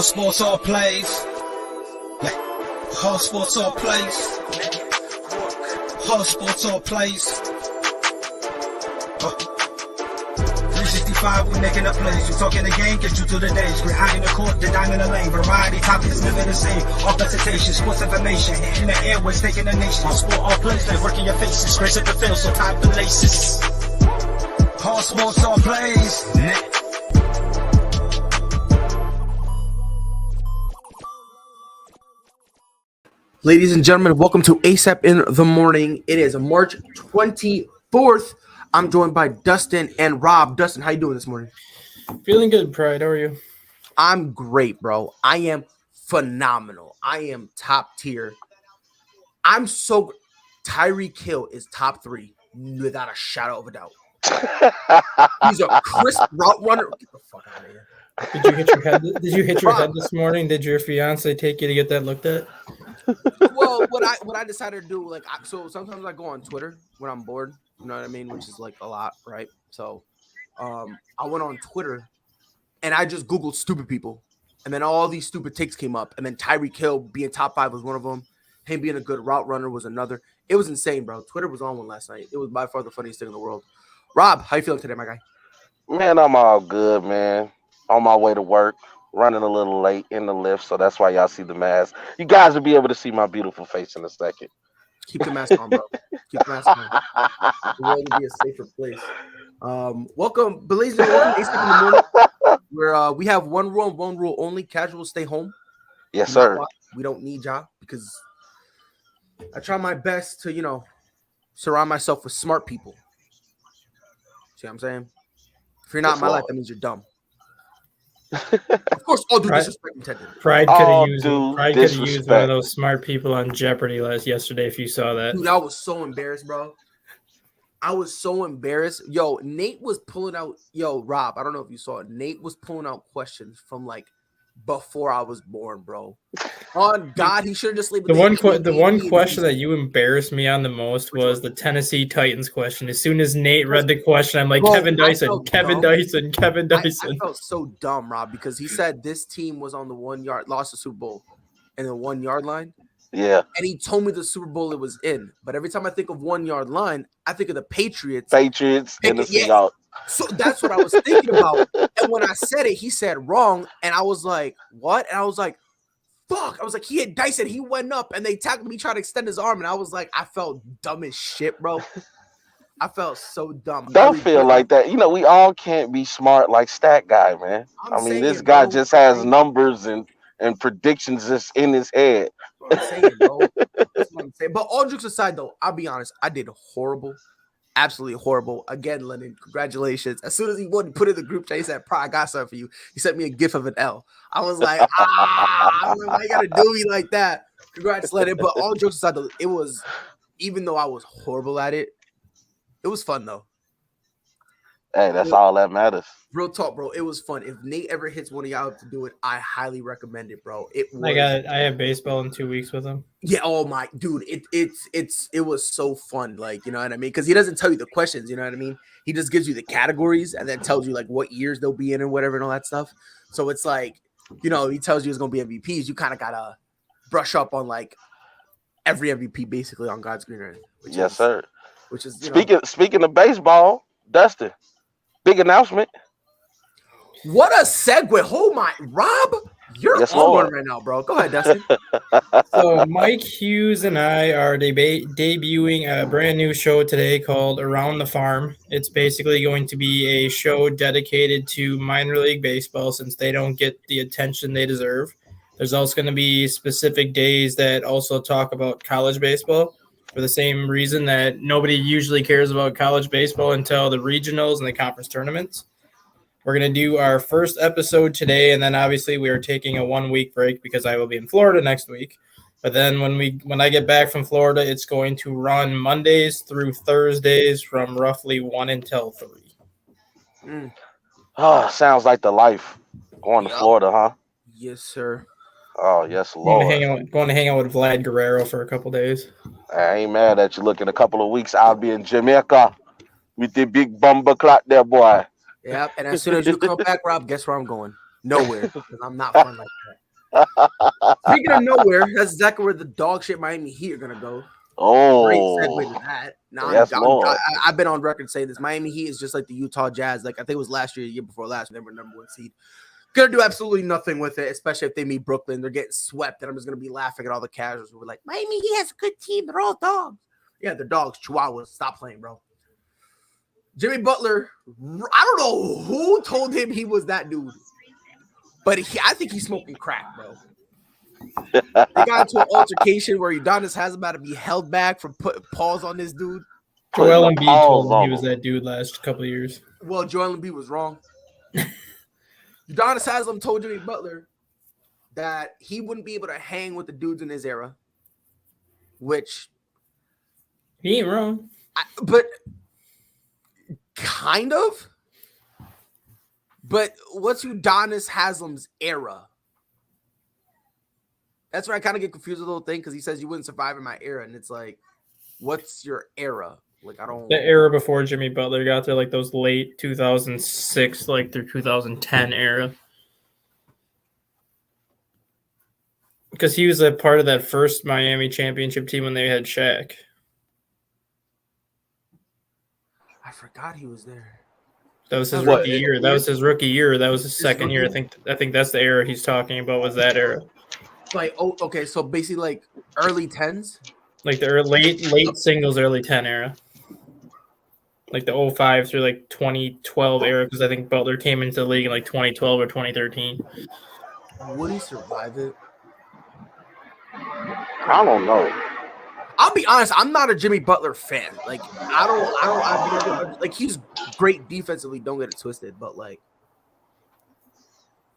All sports, all plays. Yeah. All sports, all plays. All sports, all plays. 365, we making a plays. You talking the game, get you to the days. We're high in the court, the dime in the lane. Variety topics, living the same. All presentation, sports information. In the airways, taking the nation. All sport, all plays, they working your faces. Grace at the field, so tie the laces. All sports, all plays. Ladies and gentlemen, welcome to ASAP in the Morning. It is March 24th. I'm joined by Dustin and Rob. Dustin, how you doing this morning? Feeling good, Pride. How are you? I'm great, bro. I am phenomenal. I am top tier. I'm so Tyreek Hill is top 3 without a shadow of a doubt. He's a crisp route runner. Get the fuck out of here. Did you hit your head? Did you hit your head this morning? Did your fiance take you to get that looked at? Well, what I decided to do, like, so sometimes I go on Twitter when I'm bored, you know what I mean, which is like a lot, right? So, I went on Twitter and I just Googled stupid people, and then all these stupid takes came up, and then Tyreek Hill being top 5 was one of them. Him being a good route runner was another. It was insane, bro. Twitter was on one last night. It was by far the funniest thing in the world. Rob, how you feeling today, my guy? Man, I'm all good, man. On my way to work, running a little late in the lift, so that's why y'all see the mask. You guys will be able to see my beautiful face in a second. Keep the mask on, bro. Keep the mask on. The world will be a safer place. Welcome, ladies and gentlemen, ASAP in the Morning, where we have one rule only: casual, stay home. Yes, sir. We don't need y'all because I try my best to, surround myself with smart people. See what I'm saying? If you're not in my life, that means you're dumb. Of course, all due disrespect intended. Pride could have used one of those smart people on Jeopardy yesterday if you saw that. Dude, I was so embarrassed, bro. I was so embarrassed. Yo, Nate was pulling out. Yo, Rob, I don't know if you saw it. Nate was pulling out questions from like before I was born, bro. On God, he should have just labeled the one question that you embarrassed me on the most was the Tennessee Titans question. As soon as Nate read the question, I'm like, bro, Kevin Dyson. I felt so dumb, Rob, because he said this team was on the 1 yard, lost the Super Bowl in the 1 yard line. Yeah. And he told me the Super Bowl it was in. But every time I think of 1 yard line, I think of the Patriots. And the Seahawks. So that's what I was thinking about. And when I said it, he said wrong. And I was like, what? And I was like, fuck. I was like, he hit Dyson. He went up and they tackled me, tried to extend his arm. And I was like, I felt dumb as shit, bro. I felt so dumb. Don't feel like that. We all can't be smart like Stat Guy, man. I mean, this guy just has numbers and predictions just in his head. That's what I'm saying, bro. That's what I'm saying. But all jokes aside, though, I'll be honest. I did horrible. Absolutely horrible. Again, Lennon, congratulations. As soon as he wanted to put in the group chat, he said, I got something for you. He sent me a gif of an L. I was like, why you got to do me like that? Congrats, Lennon. But all jokes aside, though, it was, even though I was horrible at it, it was fun, though. Hey, that's all that matters. Real talk, bro. It was fun. If Nate ever hits one of y'all to do it, I highly recommend it, bro. I have baseball in 2 weeks with him. Yeah. Oh my dude. It was so fun. Like, you know what I mean? Because he doesn't tell you the questions, you know what I mean? He just gives you the categories and then tells you like what years they'll be in and whatever and all that stuff. So it's like, he tells you it's gonna be MVPs. You kind of gotta brush up on like every MVP basically on God's green earth. Yes, sir. Which is speaking of baseball, Dustin. Big announcement. What a segue. Oh my, Rob, you're on one right now, bro. Go ahead, Dustin. So Mike Hughes and I are debuting a brand new show today called Around the Farm. It's basically going to be a show dedicated to minor league baseball since they don't get the attention they deserve. There's also going to be specific days that also talk about college baseball, for the same reason that nobody usually cares about college baseball until the regionals and the conference tournaments. We're going to do our first episode today, and then obviously we are taking a 1 week break because I will be in Florida next week. But then when I get back from Florida, it's going to run Mondays through Thursdays from roughly 1 until 3. Oh, sounds like the life. Going to Florida, huh? Yes, sir. Oh, yes, Lord. Going to hang out with Vlad Guerrero for a couple days. I ain't mad at you. Look, in a couple of weeks, I'll be in Jamaica with the big bomber clock there, boy. Yep, and as soon as you come back, Rob, guess where I'm going? Nowhere, because I'm not fun like that. Speaking of nowhere, that's exactly where the dog shit Miami Heat are gonna go. Great segue to that. Now, yes, Lord. I've been on record saying this. Miami Heat is just like the Utah Jazz. Like I think it was last year, the year before last, they were number 1 seed. Gonna do absolutely nothing with it, especially if they meet Brooklyn. They're getting swept, and I'm just gonna be laughing at all the casuals who were like, Miami Heat has a good team. They're all dogs. Yeah, they're dogs. Chihuahuas. Stop playing, bro. Jimmy Butler. I don't know who told him he was that dude, but I think he's smoking crack, bro. They got into an altercation where Udonis has about to be held back from putting paws on this dude. Joel Embiid told him he was that dude last couple of years. Well, Joel Embiid was wrong. Udonis Haslam told Jimmy Butler that he wouldn't be able to hang with the dudes in his era, which he ain't wrong. But kind of. But what's Udonis Haslam's era? That's where I kind of get confused with the little thing because he says you wouldn't survive in my era, and it's like, what's your era? Like I don't. The era before Jimmy Butler got there, like those late 2006, like through 2010 era, because he was a part of that first Miami championship team when they had Shaq. I forgot he was there. That was his rookie year. That was his rookie year. That was his second year. I think that's the era he's talking about. Was that era? Like, oh, okay, so basically like early 10s? Like the late singles, early 10 era. Like the 05 through like 2012 era, because I think Butler came into the league in like 2012 or 2013. Would he survive it? I don't know. I'll be honest, I'm not a Jimmy Butler fan. Like, like he's great defensively, don't get it twisted, but like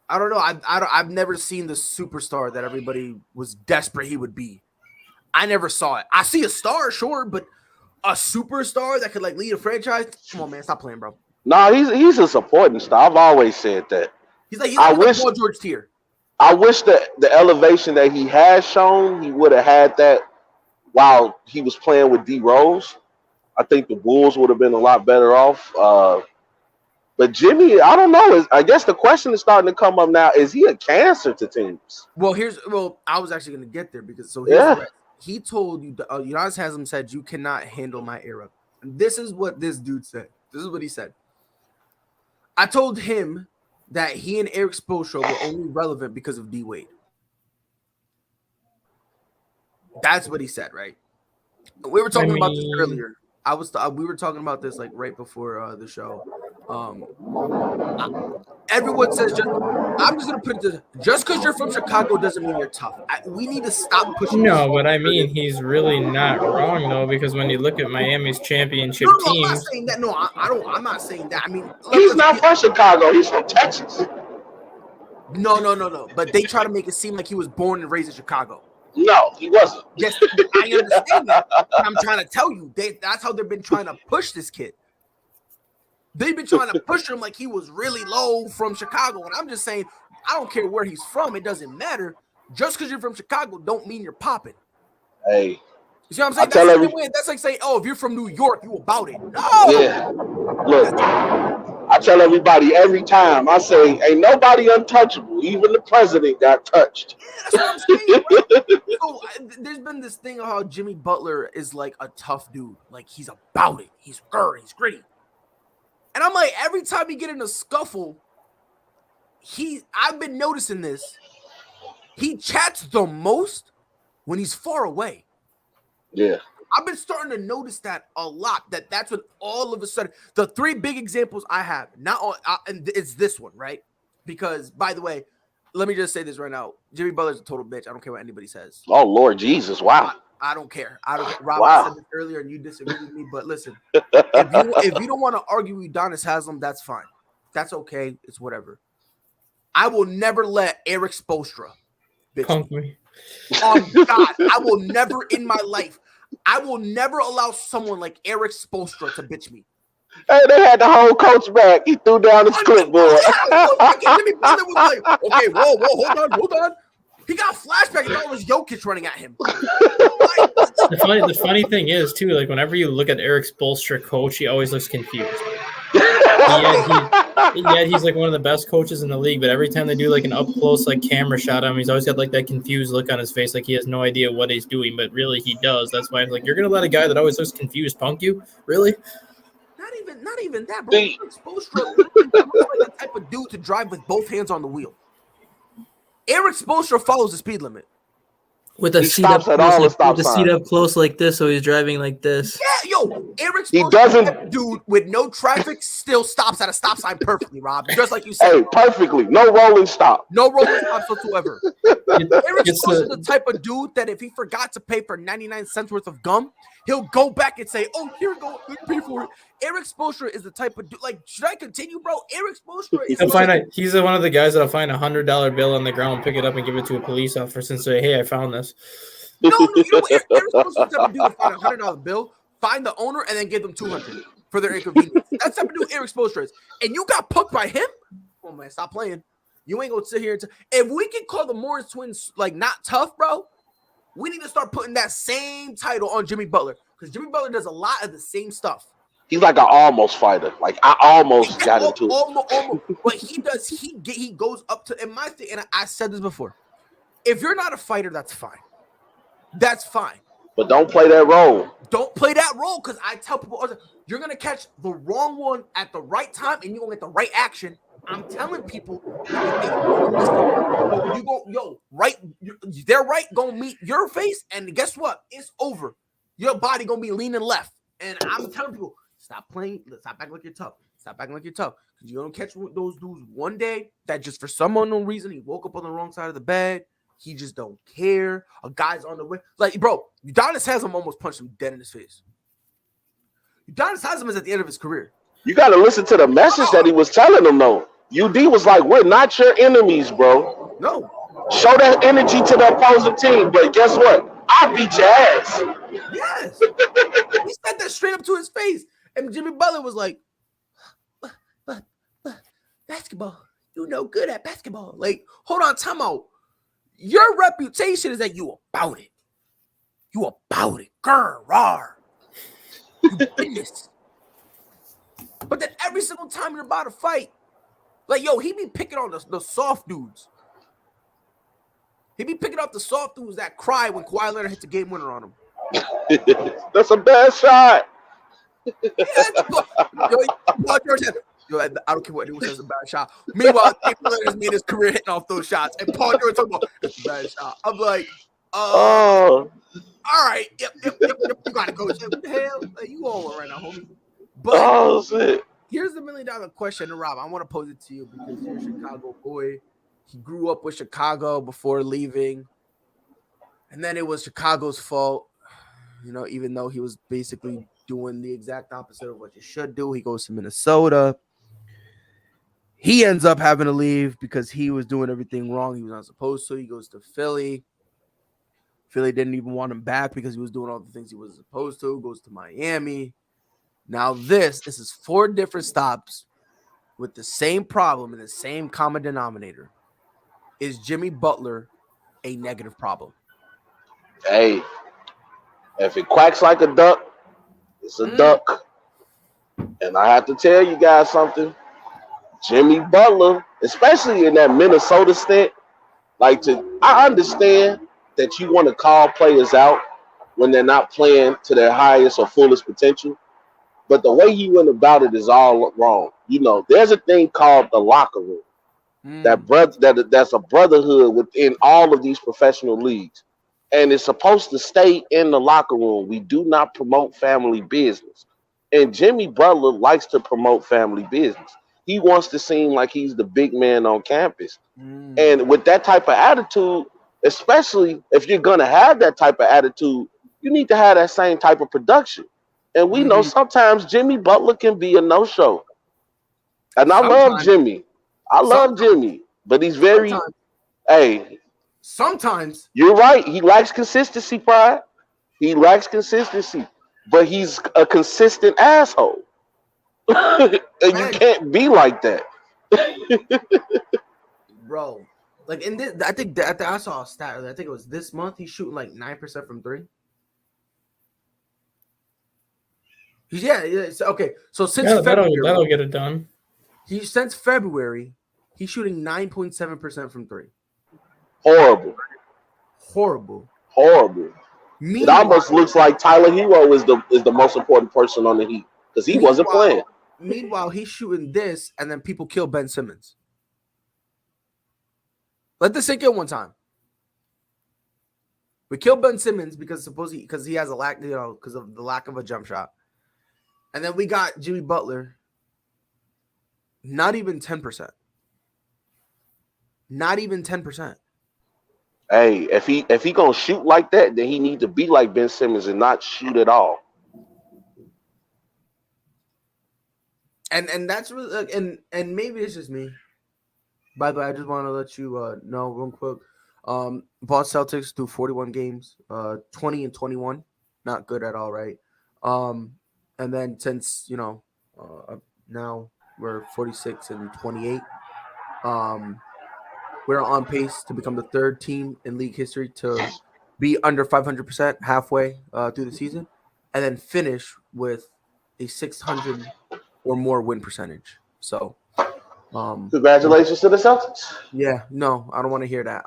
I don't know. I've never seen the superstar that everybody was desperate he would be. I never saw it. I see a star, sure, but a superstar that could like lead a franchise. Come on, man, stop playing, bro. No, he's a supporting star. I've always said that. He's like Paul George tier. I wish that the elevation that he has shown, he would have had that while he was playing with D Rose. I think the Bulls would have been a lot better off. But Jimmy, I don't know. I guess the question is starting to come up now. Is he a cancer to teams? Well, I was actually going to get there because he told you, Udonis Haslam said, you cannot handle my era. And this is what this dude said. This is what he said. I told him that he and Eric Spoelstra were only relevant because of D Wade. That's what he said, right? We were talking about this earlier. We were talking about this like right before the show. Everyone says I'm just gonna put this. Just because you're from Chicago doesn't mean you're tough. We need to stop pushing. No, but I mean he's really not wrong though, because when you look at Miami's championship teams, I'm not saying that. No, I'm not saying that. I mean, he's not from Chicago. He's from Texas. No. But they try to make it seem like he was born and raised in Chicago. No, he wasn't. Yes, I understand that. I'm trying to tell you, that's how they've been trying to push this kid. They've been trying to push him like he was really low from Chicago. And I'm just saying, I don't care where he's from. It doesn't matter. Just because you're from Chicago don't mean you're popping. Hey. You see what I'm saying? That's like saying, oh, if you're from New York, you about it. No. Yeah. Look, I tell everybody every time, I say, ain't nobody untouchable. Even the president got touched. Yeah, that's what I'm saying, bro. So, there's been this thing of how Jimmy Butler is like a tough dude. Like, he's about it. He's gritty. And I'm like, every time he get in a scuffle, I've been noticing this. He chats the most when he's far away. Yeah. I've been starting to notice that a lot. That's when all of a sudden, the three big examples I have, and it's this one, right? Because, by the way, let me just say this right now. Jimmy Butler's a total bitch. I don't care what anybody says. Oh, Lord Jesus. Wow. I don't care. Rob said this earlier and you disagree with me, but listen, if you don't want to argue with Udonis Haslam, that's fine. That's okay. It's whatever. I will never let Eric Spoelstra bitch me. Oh, God. I will never in my life. I will never allow someone like Eric Spoelstra to bitch me. Hey, they had the whole coach back. He threw down his clipboard. Jimmy Butler was like, okay, whoa, hold on. He got flashback and all was Jokic running at him. The funny thing is, too, like whenever you look at Eric Spoelstra coach, he always looks confused. Yet he's like one of the best coaches in the league. But every time they do like an up close like camera shot of him, he's always got like that confused look on his face, like he has no idea what he's doing, but really he does. That's why I'm like, you're gonna let a guy that always looks confused punk you? Really? Not even that, bro. Eric Spoelstra looks like the type of dude to drive with both hands on the wheel. Eric Spoelstra follows the speed limit. With a seat up close like this, so he's driving like this. Yeah, Eric Spoelstra, dude with no traffic, still stops at a stop sign perfectly, Rob. Just like you said. Hey, perfectly. No rolling stop. No rolling stops whatsoever. Eric Spoelstra is the type of dude that if he forgot to pay for 99 cents worth of gum, he'll go back and say, "Oh, here we go, let me pay for it." Eric Spoelstra is the type of dude. Like, should I continue, bro? Eric Spoelstra is. He's one of the guys that'll find $100 bill on the ground, pick it up, and give it to a police officer and say, "Hey, I found this." No, you know what? Eric Spoelstra is the type of dude to find $100 bill, find the owner, and then give them $200 for their inconvenience. That's the type of dude Eric Spoelstra is. And you got punked by him? Oh man, stop playing. You ain't gonna sit here and if we can call the Morris twins like not tough, bro, we need to start putting that same title on Jimmy Butler because Jimmy Butler does a lot of the same stuff. He's like an almost fighter. Like I almost got into it. Almost. But he does. He goes up to. In my thing, and I said this before. If you're not a fighter, that's fine. That's fine. But don't play that role. Don't play that role because I tell people you're gonna catch the wrong one at the right time, and you're gonna get the right action. I'm telling people, they're right, gonna meet your face, and guess what? It's over. Your body gonna be leaning left, and I'm telling people, stop playing, stop acting like you're tough. Stop acting like you're tough, because you're gonna catch those dudes one day that just for some unknown reason he woke up on the wrong side of the bed. He just don't care. A guy's on the way, like bro, Udonis Haslem almost punched him dead in his face. Udonis Haslem is at the end of his career. You got to listen to the message that he was telling them, though. UD was like, we're not your enemies, bro. No. Show that energy to the opposing team. But guess what? I beat your ass. Yes. He said that straight up to his face. And Jimmy Butler was like, basketball. You know good at basketball. Like, hold on, time out. Your reputation is that you about it. You about it. Grr, rawr. You business. But then every single time you're about to fight, like, he be picking on the soft dudes. He be picking up the soft dudes that cry when Kawhi Leonard hits a game winner on him. That's a bad shot. I don't care what anyone says, a bad shot. Meanwhile, Kawhi Leonard has made his career hitting off those shots. And Paul George talking about, it's a bad shot. I'm like, all right. Yep, you got to go. What the hell? Like, you on one right now, homie. But shit. Here's the $1 million question, Rob. I want to pose it to you because you're a Chicago boy. He grew up with Chicago before leaving. And then it was Chicago's fault. Even though he was basically doing the exact opposite of what you should do. He goes to Minnesota. He ends up having to leave because he was doing everything wrong. He was not supposed to. He goes to Philly. Philly didn't even want him back because he was doing all the things he wasn't supposed to. Goes to Miami. Now this is 4 different stops with the same problem and the same common denominator. Is Jimmy Butler a negative problem? Hey, if it quacks like a duck, it's a duck. And I have to tell you guys something. Jimmy Butler, especially in that Minnesota stint, I understand that you want to call players out when they're not playing to their highest or fullest potential. But the way he went about it is all wrong. There's a thing called the locker room. That's a brotherhood within all of these professional leagues. And it's supposed to stay in the locker room. We do not promote family business. And Jimmy Butler likes to promote family business. He wants to seem like he's the big man on campus. And with that type of attitude, especially if you're going to have that type of attitude, you need to have that same type of production. And we know sometimes Jimmy Butler can be a no-show. And I love Jimmy. Jimmy. But he's very, sometimes. You're right. He lacks consistency, Pride. He lacks consistency. But he's a consistent asshole. And you can't be like that. Bro. Like, in this, I think I saw a stat. I think it was this month. He's shooting like 9% from 3. Yeah. Okay. So since that'll get it done. Since February, he's shooting 9.7% from three. Horrible. It almost looks like Tyler Hero is the most important person on the Heat because he wasn't playing. Meanwhile, he's shooting this, and then people kill Ben Simmons. Let this sink in one time. We killed Ben Simmons because he has a lack, because of the lack of a jump shot. And then we got Jimmy Butler. Not even 10%. Not even 10%. Hey, if he gonna shoot like that, then he need to be like Ben Simmons and not shoot at all. And that's really and maybe it's just me. By the way, I just want to let you know real quick. Boston Celtics do 41 games, 20 and 21, not good at all, right? And then since now we're 46 and 28, we're on pace to become the third team in league history to be under 500% halfway through the season, and then finish with a 600 or more win percentage. So, congratulations to the Celtics. Yeah, no, I don't want to hear that.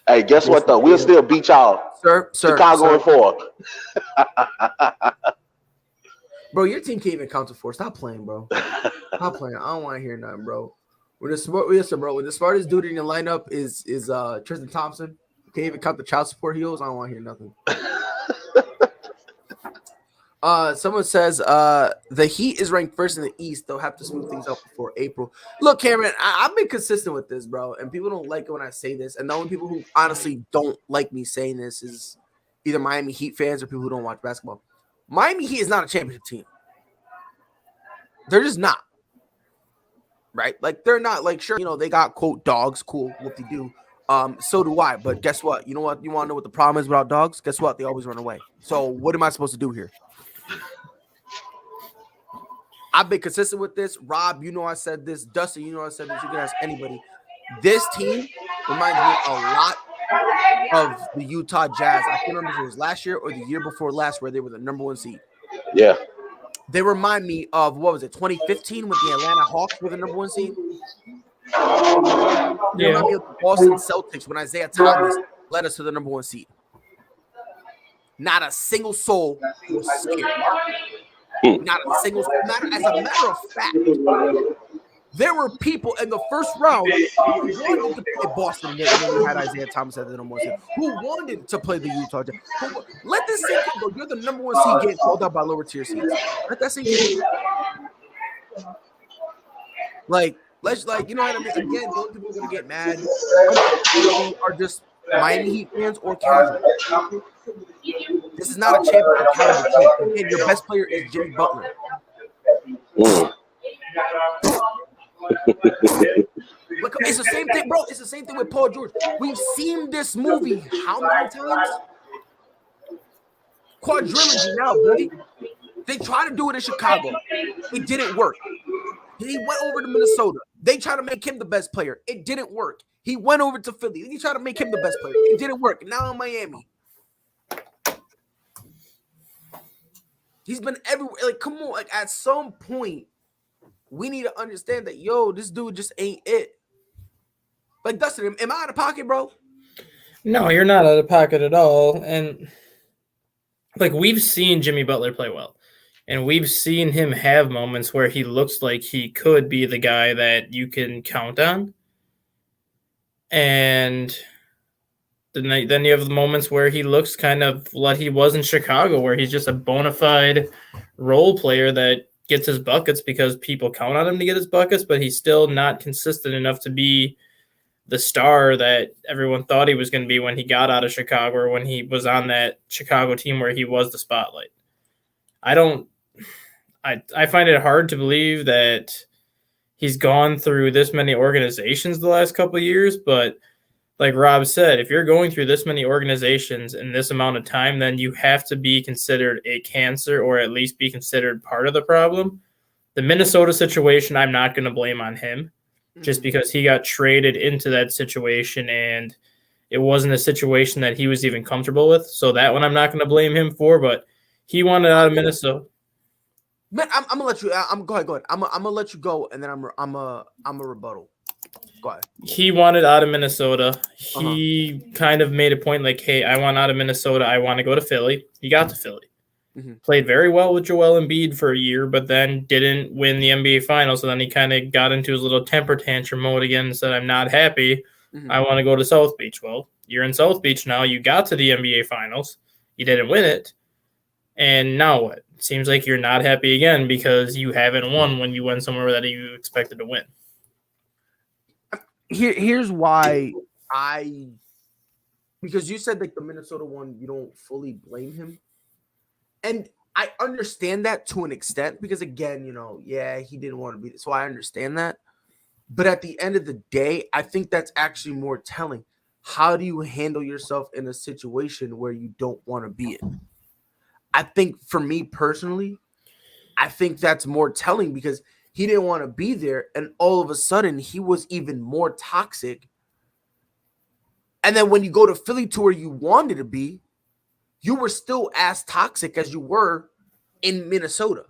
Hey, guess what though? We'll still beat y'all, sir. Chicago and 4. Bro, your team can't even count to 4. Stop playing, bro. Stop playing. I don't want to hear nothing, bro. When the smartest dude in your lineup is Tristan Thompson, can't even count the child support heels. I don't want to hear nothing. Someone says the Heat is ranked first in the East. They'll have to smooth things out before April. Look, Cameron, I've been consistent with this, bro, and people don't like it when I say this. And the only people who honestly don't like me saying this is either Miami Heat fans or people who don't watch basketball. Miami Heat is not a championship team. They're just not. Right? Like, they're not, like, sure, they got, quote, dogs. Cool, whoop-de-doo. So do I. But guess what? You know what? You want to know what the problem is about dogs? Guess what? They always run away. So what am I supposed to do here? I've been consistent with this. Rob, I said this. Dustin, I said this. You can ask anybody. This team reminds me a lot of the Utah Jazz. I can't remember if it was last year or the year before last where they were the number 1 seed. Yeah. They remind me of, 2015 when the Atlanta Hawks were the number 1 seed? They remind me of the Boston Celtics when Isaiah Thomas led us to the number 1 seed. Not a single soul was scared. Not a single soul. As a matter of fact, there were people in the first round who wanted to play Boston when we had Isaiah Thomas at the number 1 seed, who wanted to play the Utah Jazz. Let this sink in, bro. You're the number 1 seed getting called out by lower tier seeds. Let that sink in. Let's you know what I mean? Again, the only people who are going to get mad are just Miami Heat fans or casual. This is not a championship caliber team. Again, your best player is Jimmy Butler. Look, it's the same thing, bro. It's the same thing with Paul George. We've seen this movie how many times? Quadrilogy now, buddy. They tried to do it in Chicago. It didn't work. He went over to Minnesota. They tried to make him the best player. It didn't work. He went over to Philly. They tried to make him the best player. It didn't work. Now in Miami. He's been everywhere. Like, come on. Like, at some point, we need to understand that, this dude just ain't it. Like, Dustin, am I out of pocket, bro? No, you're not out of pocket at all. And, like, we've seen Jimmy Butler play well. And we've seen him have moments where he looks like he could be the guy that you can count on. And then you have the moments where he looks kind of like he was in Chicago, where he's just a bona fide role player that gets his buckets because people count on him to get his buckets, but he's still not consistent enough to be the star that everyone thought he was going to be when he got out of Chicago or when he was on that Chicago team where he was the spotlight. I find it hard to believe that he's gone through this many organizations the last couple of years, but like Rob said, if you're going through this many organizations in this amount of time, then you have to be considered a cancer or at least be considered part of the problem. The Minnesota situation, I'm not going to blame on him just because he got traded into that situation and it wasn't a situation that he was even comfortable with. So that one I'm not going to blame him for, but he wanted out of Minnesota. Man, I'm gonna let you. Go ahead. I'm gonna let you go, and then I'm a rebuttal. Go ahead. He wanted out of Minnesota. Uh-huh. He kind of made a point like, hey, I want out of Minnesota. I want to go to Philly. He got to Philly. Mhm. Played very well with Joel Embiid for a year, but then didn't win the NBA Finals. So then he kind of got into his little temper tantrum mode again and said, I'm not happy. Mhm. I want to go to South Beach. Well, you're in South Beach now. You got to the NBA Finals. You didn't win it. And now what? Seems like you're not happy again because you haven't won when you went somewhere that you expected to win. Here's why because you said like the Minnesota one, you don't fully blame him. And I understand that to an extent because again, he didn't want to be, so I understand that. But at the end of the day, I think that's actually more telling. How do you handle yourself in a situation where you don't want to be in? I think for me personally, I think that's more telling because he didn't want to be there, and all of a sudden he was even more toxic. And then when you go to Philly to where you wanted to be, you were still as toxic as you were in Minnesota.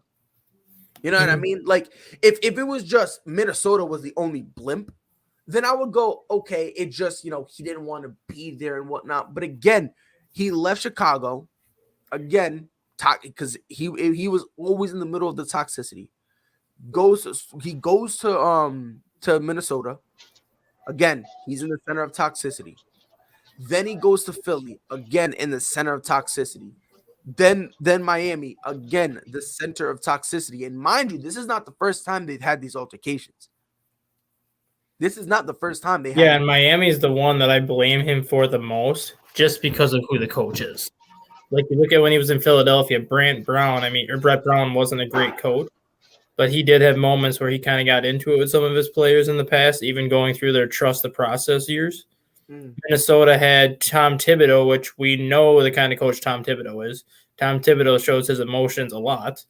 You know what I mean? Like if it was just Minnesota was the only blimp, then I would go, okay, it just, he didn't want to be there and whatnot. But again, he left Chicago again, because he was always in the middle of the toxicity. He goes to Minnesota. Again, he's in the center of toxicity. Then he goes to Philly, again in the center of toxicity. Then Miami, again, the center of toxicity. And mind you, this is not the first time they've had these altercations. This is not the first time they had. Yeah, and Miami is the one that I blame him for the most just because of who the coach is. Like, you look at when he was in Philadelphia, Brett Brown wasn't a great coach, but he did have moments where he kind of got into it with some of his players in the past, even going through their trust the process years. Minnesota had Tom Thibodeau, which we know the kind of coach Tom Thibodeau is. Tom Thibodeau shows his emotions a lot.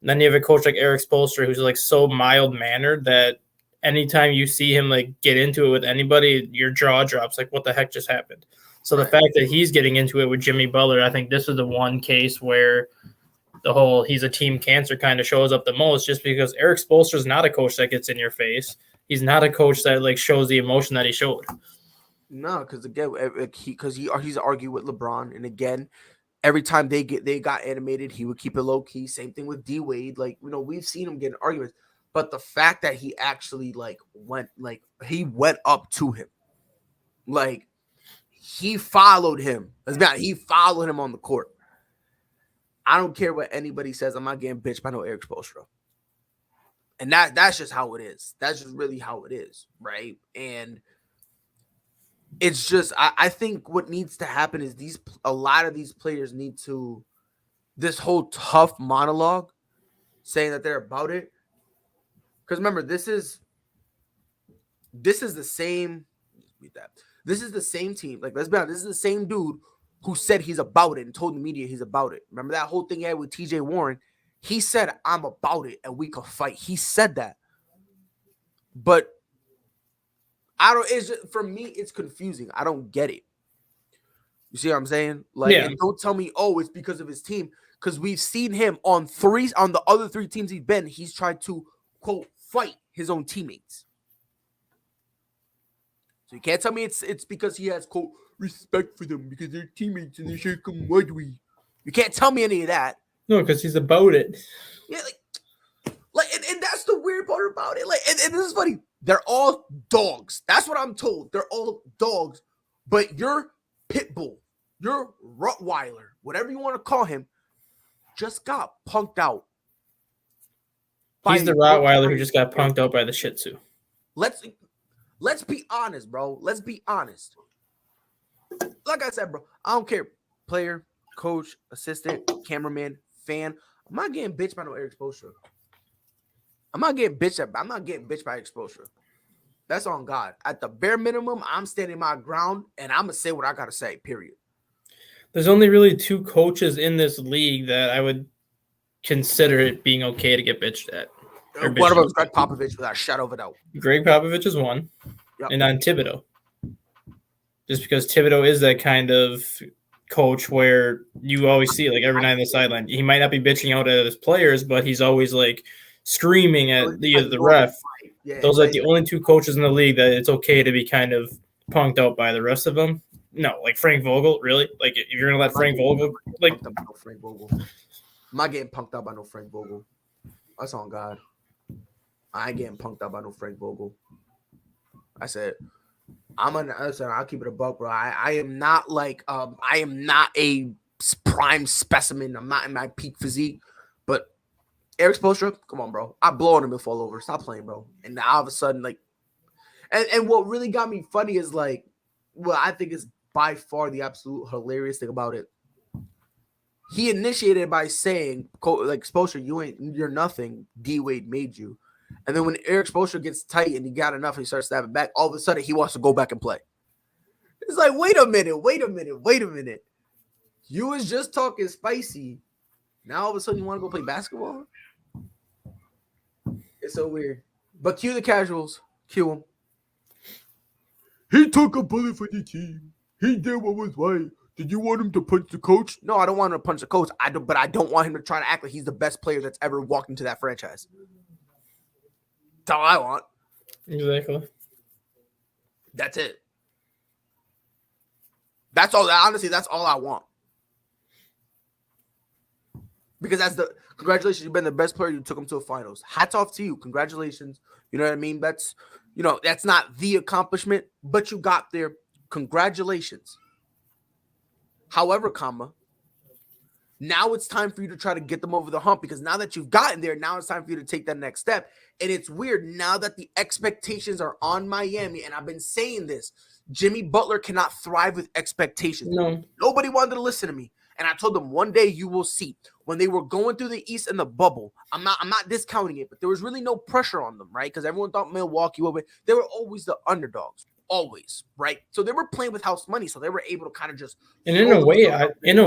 And then you have a coach like Eric Spoelstra, who's like so mild-mannered that anytime you see him like get into it with anybody, your jaw drops. Like, what the heck just happened? So the fact that he's getting into it with Jimmy Butler, I think this is the one case where the whole he's a team cancer kind of shows up the most, just because Eric Spoelstra is not a coach that gets in your face. He's not a coach that like shows the emotion that he showed. No, because again, he's argued with LeBron, and again, every time they got animated, he would keep it low key. Same thing with D Wade. Like, we've seen him get in arguments, but the fact that he actually went up to him, like he followed him. He followed him on the court. I don't care what anybody says. I'm not getting bitched by no Eric Spoelstra. And that's just how it is. That's just really how it is, right? And it's just, I think what needs to happen is a lot of these players need to, this whole tough monologue saying that they're about it. Because remember, this is the same, this is the same team. Like, let's be honest, this is the same dude who said he's about it and told the media he's about it. Remember that whole thing he had with TJ Warren? He said, I'm about it and we could fight. He said that. But for me, it's confusing. I don't get it. You see what I'm saying? Like, and don't tell me, it's because of his team. Because we've seen him on the other three teams he's been, he's tried to, quote, fight his own teammates. So you can't tell me it's because he has, quote, respect for them because they're teammates and they should come with me. You can't tell me any of that. No, because he's about it. Yeah, and that's the weird part about it. Like, and this is funny. They're all dogs. That's what I'm told. They're all dogs. But your pit bull, your Rottweiler, whatever you want to call him, just got punked out. He's the Rottweiler who just got punked out by the Shih Tzu. Let's be honest, bro. Let's be honest. Like I said, bro, I don't care. Player, coach, assistant, cameraman, fan. I'm not getting bitched by no Eric Spoelstra. I'm not getting bitched by Eric Spoelstra. That's on God. At the bare minimum, I'm standing my ground, and I'm going to say what I got to say, period. There's only really two coaches in this league that I would consider it being okay to get bitched at. One of them is Greg Popovich, without a shadow of a doubt. Greg Popovich is one, and then Thibodeau. Just because Thibodeau is that kind of coach where you always see like every night on the sideline. He might not be bitching out at his players, but he's always like screaming at the ref. Yeah, those are like the only two coaches in the league that it's okay to be kind of punked out by. The rest of them, no. Like Frank Vogel, really? Like if you're gonna let Frank Vogel, like Frank Vogel, I'm not getting punked out by no Frank Vogel. That's on God. I ain't getting punked out by no Frank Vogel. I said, I'll keep it a buck, bro. I am not like I am not a prime specimen. I'm not in my peak physique, but Eric Spoelstra, come on, bro. I blow on him and fall over. Stop playing, bro. And now all of a sudden, like, and what really got me funny is like, what I think is by far the absolute hilarious thing about it. He initiated by saying, like, Spoelstra, you're nothing. D Wade made you. And then when Eric Spoelstra gets tight and he got enough and he starts stabbing back, all of a sudden he wants to go back and play. It's like, wait a minute. You was just talking spicy. Now all of a sudden you want to go play basketball? It's so weird. But cue the casuals. Cue him. He took a bullet for the team. He did what was right. Did you want him to punch the coach? No, I don't want him to punch the coach. But I don't want him to try to act like he's the best player that's ever walked into that franchise. That's all I want. Exactly. That's it. That's all. Honestly, that's all I want. Because congratulations, you've been the best player. You took him to the finals. Hats off to you. Congratulations. You know what I mean? That's not the accomplishment, but you got there. Congratulations. However, now it's time for you to try to get them over the hump, because now that you've gotten there, now it's time for you to take that next step. And it's weird now that the expectations are on Miami, and I've been saying this, Jimmy Butler cannot thrive with expectations. No. Nobody wanted to listen to me. And I told them one day you will see. When they were going through the East and the bubble, I'm not discounting it, but there was really no pressure on them, right? Because everyone thought Milwaukee would win. They were always the underdogs, always, right? So they were playing with house money, so they were able to kind of just. And in a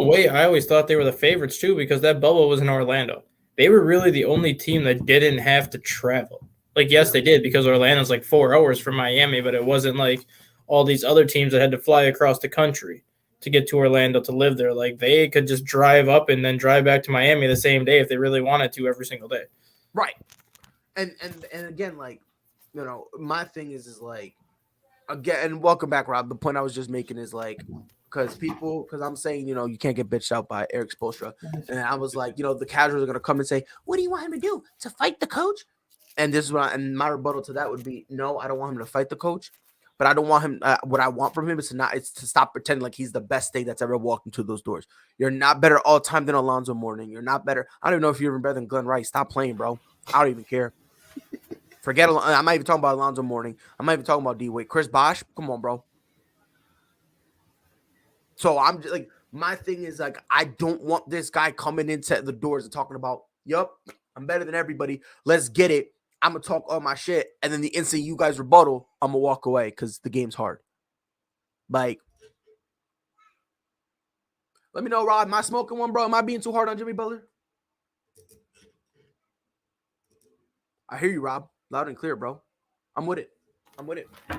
way, I always thought they were the favorites too, because that bubble was in Orlando. They were really the only team that didn't have to travel. Like, yes, they did, because Orlando's like 4 hours from Miami, but it wasn't like all these other teams that had to fly across the country to get to Orlando to live there. Like, they could just drive up and then drive back to Miami the same day if they really wanted to every single day. Right. And again, like, my thing is like, again, and welcome back, Rob. The point I was just making is like, because I'm saying, you can't get bitched out by Eric Spoelstra. And I was like, the casuals are going to come and say, what do you want him to do? To fight the coach? And this is and my rebuttal to that would be, no, I don't want him to fight the coach. But I don't want him. What I want from him is to stop pretending like he's the best thing that's ever walked into those doors. You're not better all time than Alonzo Mourning. You're not better. I don't even know if you're even better than Glenn Rice. Stop playing, bro. I don't even care. Forget. I'm not even talking about Alonzo Mourning. I'm not even talking about D Wade. Chris Bosh. Come on, bro. So I'm just like, my thing is like, I don't want this guy coming into the doors and talking about, yup, I'm better than everybody. Let's get it. I'm going to talk all my shit, and then the instant you guys rebuttal, I'm going to walk away because the game's hard. Like, let me know, Rob, am I smoking one, bro? Am I being too hard on Jimmy Butler? I hear you, Rob. Loud and clear, bro. I'm with it.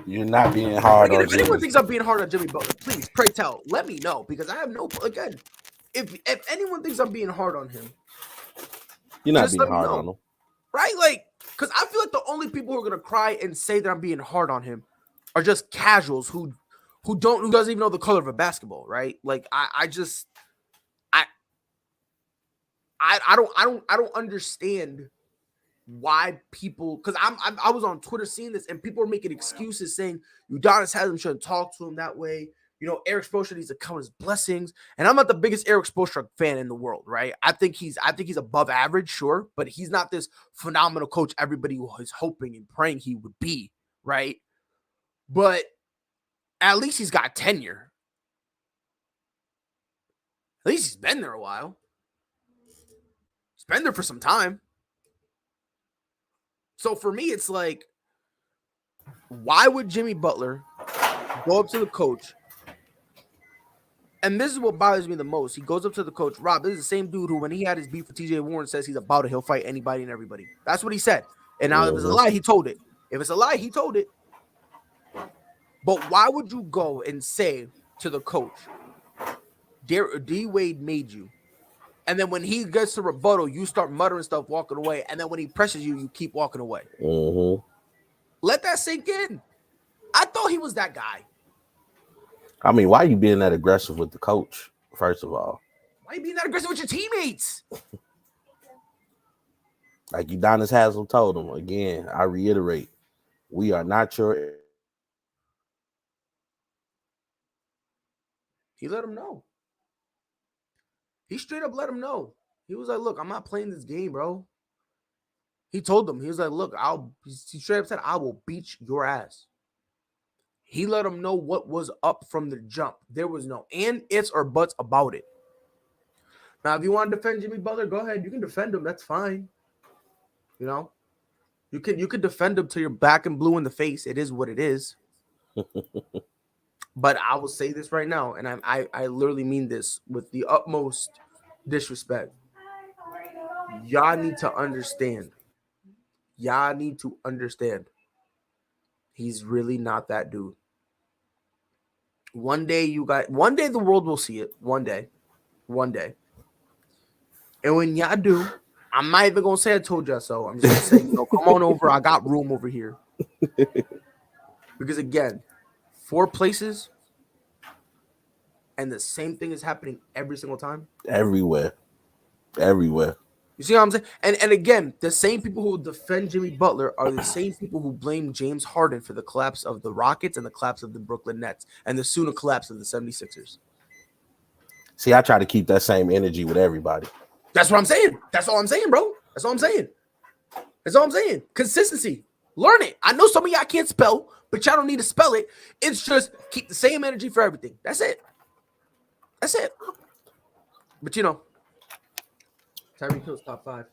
You're not being hard on Jimmy. If anyone thinks I'm being hard on Jimmy Butler, please, pray tell. Let me know, because I have no, again, if anyone thinks I'm being hard on him, you're not being hard on him. Right? Like, because I feel like the only people who are gonna cry and say that I'm being hard on him are just casuals who doesn't even know the color of a basketball, right? Like, I don't understand why people, because I was on Twitter seeing this and people are making excuses saying Udonis Haslem shouldn't talk to him that way. Eric Spoelstra needs to count his blessings. And I'm not the biggest Eric Spoelstra fan in the world, right? I think he's above average, sure, but he's not this phenomenal coach everybody was hoping and praying he would be, right? But at least he's got tenure. At least he's been there a while. He's been there for some time. So for me, it's like, why would Jimmy Butler go up to the coach? And this is what bothers me the most. He goes up to the coach. Rob, this is the same dude who, when he had his beef with TJ Warren, says he's about it. He'll fight anybody and everybody. That's what he said. And now if it's a lie, he told it. If it's a lie, he told it. But why would you go and say to the coach, D Wade made you. And then when he gets to rebuttal, you start muttering stuff, walking away. And then when he pressures you, you keep walking away. Mm-hmm. Let that sink in. I thought he was that guy. I mean, why are you being that aggressive with the coach, first of all? Why are you being that aggressive with your teammates? Like Udonis Haslam told him, again, I reiterate, we are not your... He let him know. He straight up let him know. He was like, look, I'm not playing this game, bro. He told them, he was like, look, he straight up said, I will beat your ass. He let him know what was up from the jump. There was no and, ifs, or buts about it. Now, if you want to defend Jimmy Butler, go ahead. You can defend him. That's fine. You know, you can defend him till you're black and blue in the face. It is what it is. But I will say this right now, and I literally mean this with the utmost disrespect. Y'all need to understand. Y'all need to understand. He's really not that dude. One day the world will see it. One day. And when y'all do, I'm not even gonna say I told y'all so. I'm just gonna say, come on over. I got room over here. Because again, 4 places, and the same thing is happening every single time. Everywhere. You see what I'm saying? And again, the same people who defend Jimmy Butler are the same people who blame James Harden for the collapse of the Rockets and the collapse of the Brooklyn Nets and the sooner collapse of the 76ers. See, I try to keep that same energy with everybody. That's what I'm saying. That's all I'm saying, bro. That's all I'm saying. Consistency. Learn it. I know some of y'all can't spell, but y'all don't need to spell it. It's just keep the same energy for everything. That's it. But Tyreek Hill's top 5.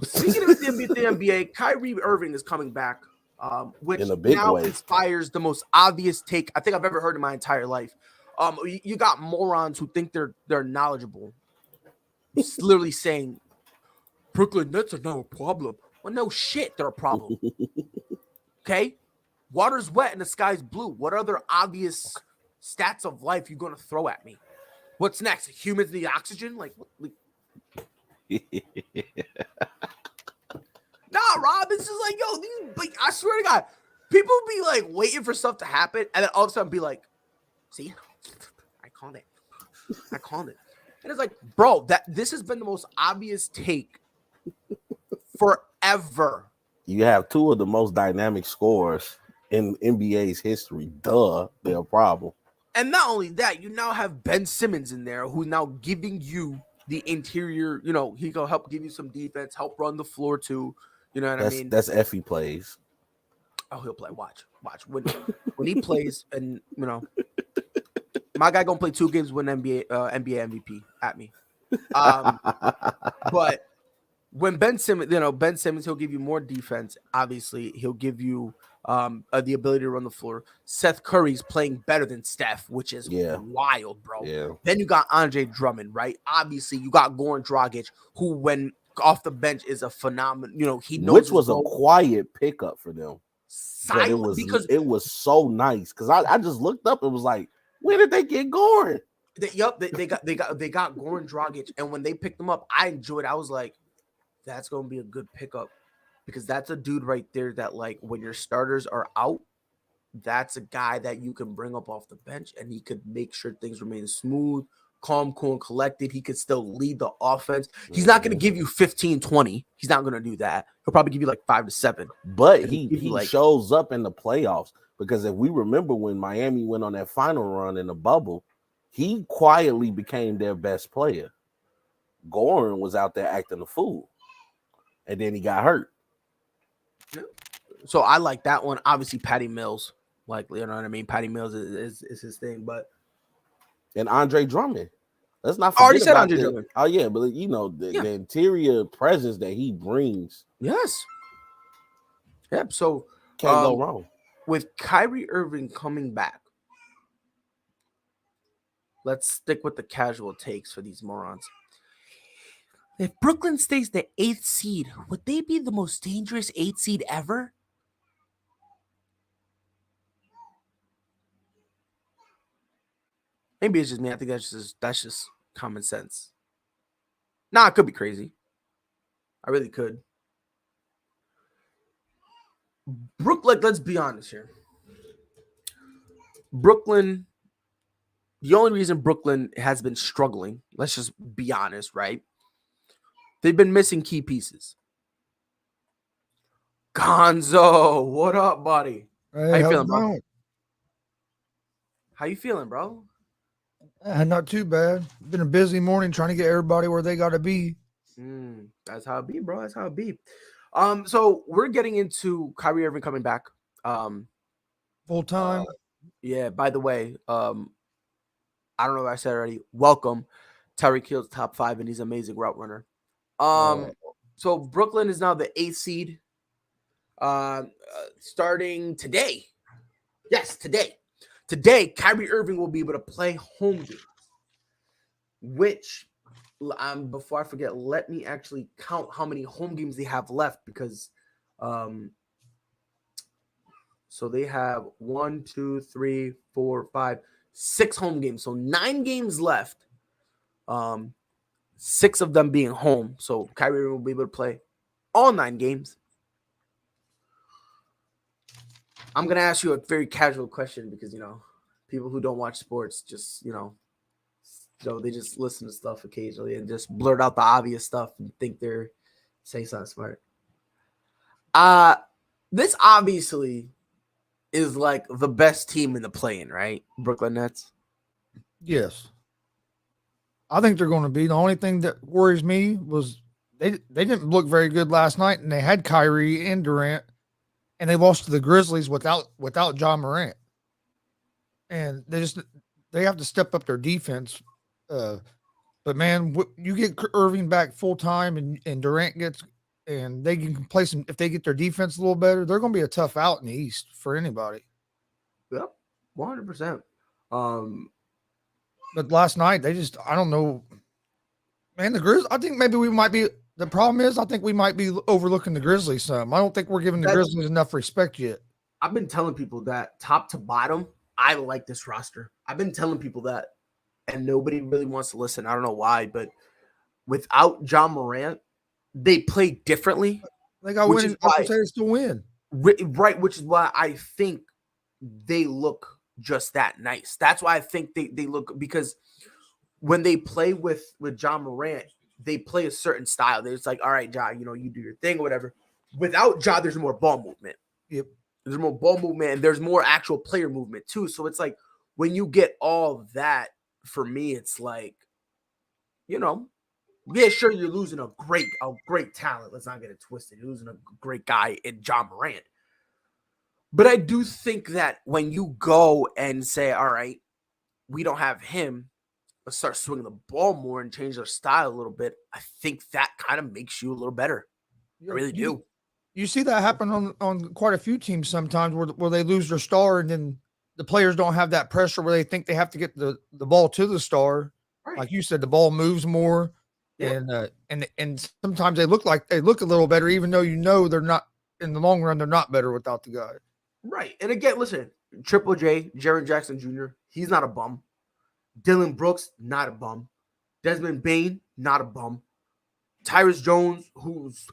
Speaking of the NBA, Kyrie Irving is coming back, which in a big now way inspires the most obvious take I think I've ever heard in my entire life. You got morons who think they're knowledgeable, literally saying Brooklyn Nets are no problem. Well, no shit, they're a problem. Okay, water's wet and the sky's blue. What other obvious stats of life you gonna throw at me? What's next? Humans need oxygen? Like, nah, Rob. It's just like, I swear to God, people be like waiting for stuff to happen, and then all of a sudden be like, "See, I called it. And it's like, bro, this has been the most obvious take forever. You have 2 of the most dynamic scorers in NBA's history. Duh, they're a problem. And not only that, you now have Ben Simmons in there who's now giving you the interior. He can help give you some defense, help run the floor too. You know what I mean? That's Effie plays. Oh, he'll play. Watch. When he plays, and my guy gonna play 2 games, win NBA MVP at me. But when Ben Simmons, he'll give you more defense. Obviously, he'll give you the ability to run the floor. Seth Curry's playing better than Steph, which is wild, bro. Yeah. Then you got Andre Drummond, right? Obviously, you got Goran Dragic, who when off the bench is a phenomenon. He knows which was a quiet pickup for them. Silent, because it was so nice because I just looked up and was like, where did they get Goran? They got Goran Dragic, and when they picked him up, I enjoyed. I was like, that's gonna be a good pickup. Because that's a dude right there that, like, when your starters are out, that's a guy that you can bring up off the bench and he could make sure things remain smooth, calm, cool, and collected. He could still lead the offense. He's not going to give you 15, 20. He's not going to do that. He'll probably give you like 5 to 7. But he shows up in the playoffs because if we remember when Miami went on that final run in the bubble, he quietly became their best player. Goran was out there acting a fool. And then he got hurt. So I like that one. Obviously, Patty Mills, like, you know what I mean. Patty Mills is his thing, and Andre Drummond. Let's not forget I already said about Andre Drummond. Oh yeah, but the interior presence that he brings. Yes. Yep. So can't go wrong with Kyrie Irving coming back. Let's stick with the casual takes for these morons. If Brooklyn stays the 8th seed, would they be the most dangerous 8th seed ever? Maybe it's just me. I think that's just common sense. Nah, it could be crazy. I really could. Brooklyn, let's be honest here. Brooklyn, the only reason Brooklyn has been struggling, let's just be honest, right? They've been missing key pieces. Gonzo, what up, buddy? Hey, How you how's feeling, it bro? going? How you feeling, bro? Not too bad. Been a busy morning trying to get everybody where they got to be. That's how it be, bro. That's how it be. So we're getting into Kyrie Irving coming back. Full time. Yeah, by the way, I don't know if I said already. Welcome. Tyreek Hill's top 5, and he's an amazing route runner. So Brooklyn is now the 8th seed. Starting today. Yes, today. Today, Kyrie Irving will be able to play home games. Which, before I forget, let me actually count how many home games they have left because, so they have 1, 2, 3, 4, 5, 6 home games. So 9 games left. 6 of them being home. So Kyrie will be able to play all 9 games. I'm gonna ask you a very casual question because people who don't watch sports just they just listen to stuff occasionally and just blurt out the obvious stuff and think they're saying something smart. This obviously is like the best team in the play-in, right? Brooklyn Nets. Yes. I think they're going to be. The only thing that worries me was they didn't look very good last night, and they had Kyrie and Durant, and they lost to the Grizzlies without John Morant. And they have to step up their defense. But man, you get Irving back full time, and Durant gets, and they can play some. If they get their defense a little better, they're going to be a tough out in the East for anybody. Yep, 100%. But last night I don't know, man. The Grizz. I think maybe we might be. The problem is, I think we might be overlooking the Grizzlies some. I don't think we're giving the Grizzlies enough respect yet. I've been telling people that top to bottom, I like this roster. I've been telling people that, and nobody really wants to listen. I don't know why, but without John Morant, they play differently. They got winning opportunities to win. Right, which is why I think they look just that nice. That's why I think they look, because when they play with John Morant, they play a certain style. It's like, all right, Ja, you do your thing or whatever. Without Ja, there's more ball movement. Yep. There's more ball movement and there's more actual player movement too. So it's like when you get all that, for me, it's like, yeah, sure, you're losing a great talent. Let's not get it twisted. You're losing a great guy in John Morant. But I do think that when you go and say, all right, we don't have him, let's start swinging the ball more and change their style a little bit, I think that kind of makes you a little better. I really do. You see that happen on quite a few teams sometimes where they lose their star and then the players don't have that pressure where they think they have to get the ball to the star. Right. Like you said, the ball moves more. Yeah. And sometimes they look a little better, even though they're not, in the long run, they're not better without the guy. Right. And again, listen, Triple J, Jaren Jackson Jr., he's not a bum. Dylan Brooks, not a bum. Desmond Bane, not a bum. Tyrus Jones, who's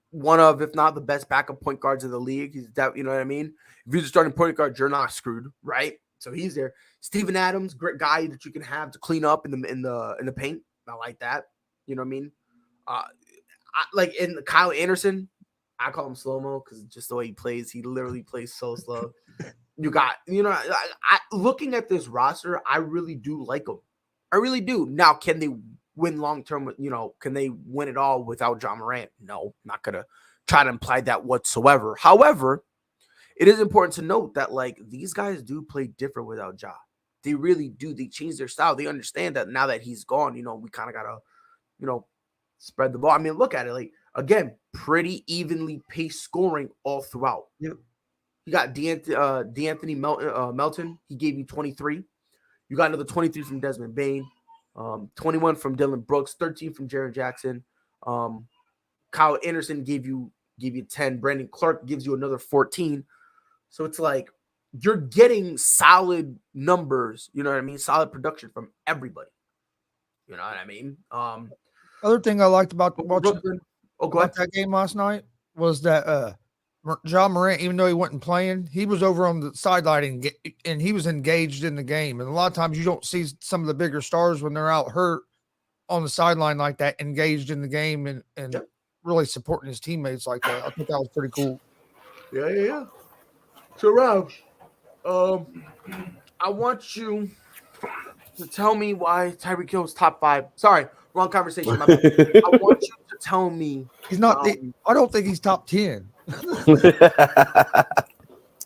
one of, if not the best backup point guards in the league. He's that, you know what I mean? If you're the starting point guard, you're not screwed, right? So he's there. Steven Adams, great guy that you can have to clean up in the paint. I like that. You know what I mean? In Kyle Anderson, I call him slow-mo because just the way he plays, he literally plays so slow. You got, looking at this roster, I really do like them. I really do. Now, can they win long-term? Can they win it all without John Morant? No, not going to try to imply that whatsoever. However, it is important to note that, these guys do play different without Ja. They really do. They change their style. They understand that now that he's gone, we kind of got to, spread the ball. I mean, look at it. Again, pretty evenly paced scoring all throughout. Yep. You got D'Anthony Melton. He gave you 23. You got another 23 from Desmond Bane, 21 from Dylan Brooks, 13 from Jaren Jackson. Kyle Anderson gave you 10. Brandon Clark gives you another 14. So it's like you're getting solid numbers. You know what I mean? Solid production from everybody. You know what I mean? Other thing I liked about watching go ahead. that game last night was that John Morant, even though he wasn't playing, he was over on the sideline and he was engaged in the game. And a lot of times you don't see some of the bigger stars when they're out hurt on the sideline like that, engaged in the game and really supporting his teammates like that. I think that was pretty cool. Yeah. So, Rob, I want you to tell me why Tyreek Hill's top 5. Sorry, wrong conversation. My bad. I want you to tell me he's not. I don't think he's top 10. That's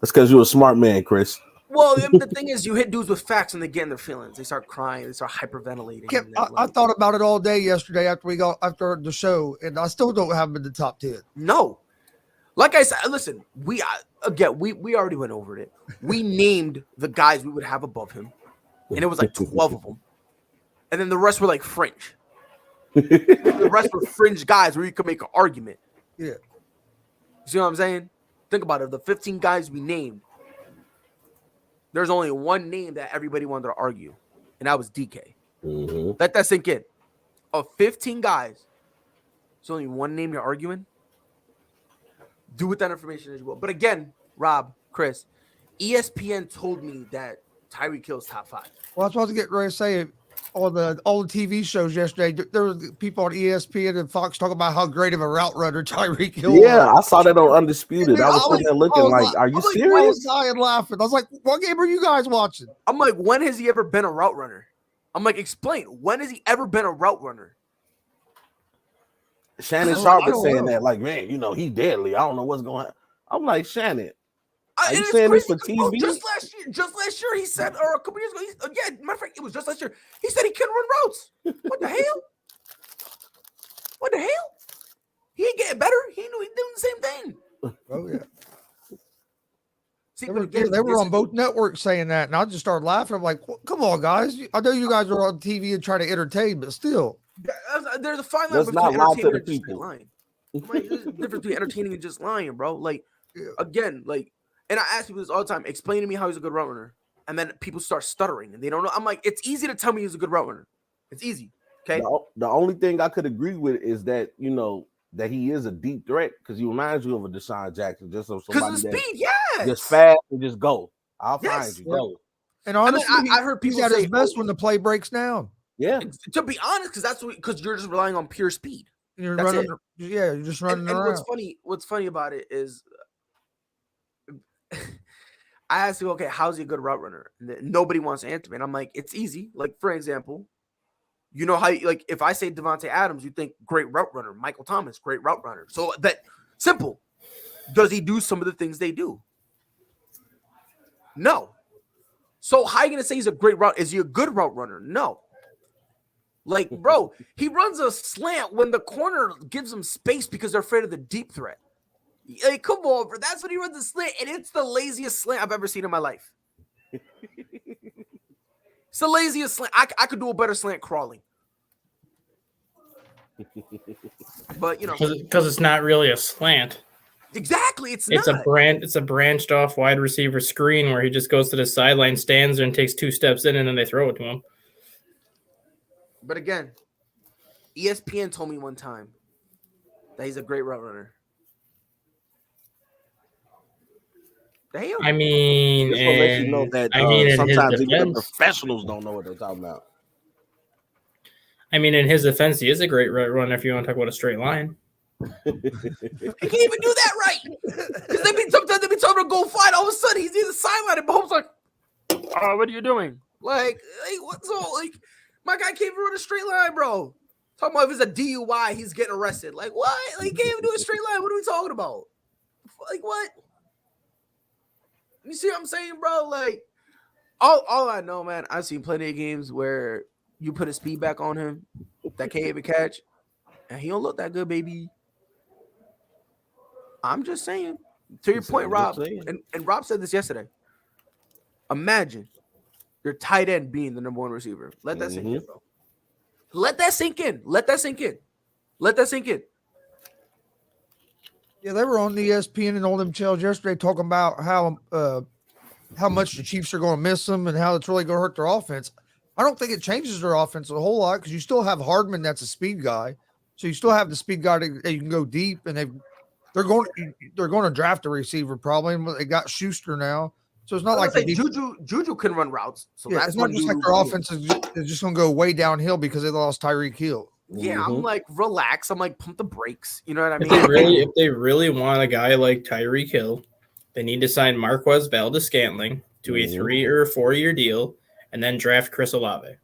because you're a smart man, Chris. Well, the thing is, you hit dudes with facts and they get in their feelings. They start crying. They start hyperventilating. I thought about it all day yesterday after the show, and I still don't have him in the top 10. No. Like I said, listen, we already went over it. We named the guys we would have above him, and it was like 12 of them. And then the rest were like fringe. The rest were fringe guys where you could make an argument. Yeah. You see what I'm saying? Think about it. The 15 guys we named, there's only one name that everybody wanted to argue, and that was DK. Mm-hmm. Let that sink in. Of 15 guys, there's only one name you're arguing. Do with that information as you will. But again, Rob, Chris, ESPN told me that Tyreek Hill's top 5. Well, I was about to get ready to say all the TV shows yesterday. There were people on ESPN and Fox talking about how great of a route runner Tyreek Hill was. Yeah, I saw that on Undisputed. I was sitting there looking like, are you serious? I was dying laughing. I was like, what game are you guys watching? I'm like, when has he ever been a route runner? I'm like, explain. When has he ever been a route runner? Shannon Sharp was saying that, like, man, he's deadly. I don't know what's going on. I'm like, Shannon, are you saying this for TV? Bro, just last year, he said, or a couple years ago, matter of fact, it was just last year. He said he couldn't run routes. What the hell? What the hell? He ain't getting better. He knew he doing the same thing. Oh yeah. See, they were on both networks saying that, and I just started laughing. I'm like, come on, guys. I know you guys are on TV and try to entertain, but still. There's a fine line between entertainment and just lying. Like, there's a difference between entertaining and just lying, bro. Like, again, like, and I ask people this all the time. Explain to me how he's a good route runner, and then people start stuttering and they don't know. I'm like, it's easy to tell me he's a good route runner. It's easy. Okay. The only thing I could agree with is that that he is a deep threat because he reminds you of a Deshaun Jackson, just of somebody because of that speed, yes, just fast and just go. I'll find you, go. And honestly, I heard people he's at say his best when the play breaks down. Yeah. To be honest, because you're just relying on pure speed. You're That's running, you're just running around. What's funny about it is, I asked you, okay, how's he a good route runner? And nobody wants to answer me. And I'm like, it's easy. Like, for example, you know how, like, if I say Devontae Adams, you think great route runner. Michael Thomas, great route runner. So that simple. Does he do some of the things they do? No. So how are you gonna say he's a great route? Is he a good route runner? No. Like, bro, he runs a slant when the corner gives him space because they're afraid of the deep threat. Like, come on, bro. That's when he runs the slant, and it's the laziest slant I've ever seen in my life. It's the laziest slant. I could do a better slant crawling. But, because it's not really a slant. Exactly, it's not. It's a branched off wide receiver screen where he just goes to the sideline, stands there, and takes 2 steps in, and then they throw it to him. But again, ESPN told me one time that he's a great route runner. Damn. I mean, just to let you know that sometimes even the professionals don't know what they're talking about. I mean, in his defense, he is a great route runner if you want to talk about a straight line. He can't even do that right. Because sometimes they be telling him to go fight. All of a sudden, he's in the sideline, and Mahomes like, "Oh, what are you doing?" Like what's all like? My guy can't even run a straight line, bro. Talking about if it's a DUI, he's getting arrested. Like what? Like, he can't even do a straight line. What are we talking about? Like what? You see what I'm saying, bro? Like all I know, man. I've seen plenty of games where you put a speed back on him that can't even catch, and he don't look that good, baby. I'm just saying. To your point, Rob, and Rob said this yesterday. Imagine your tight end being the number 1 receiver. Let that sink in, bro. Let that sink in. Let that sink in. Let that sink in. Yeah, they were on the ESPN and all them channels yesterday talking about how how much the Chiefs are going to miss them and how it's really going to hurt their offense. I don't think it changes their offense a whole lot because you still have Hardman that's a speed guy. So you still have the speed guy that you can go deep, and they're going to draft a receiver probably. And they got Schuster now, so it's not like Juju can run routes. So yeah, that's it's not just like their offense is just going to go way downhill because they lost Tyreek Hill. Yeah, I'm like, relax. I'm like, pump the brakes. You know what I mean? If they really want a guy like Tyreek Hill, they need to sign Marquez Valdes-Scantling to a 3 or 4 year deal, and then draft Chris Olave.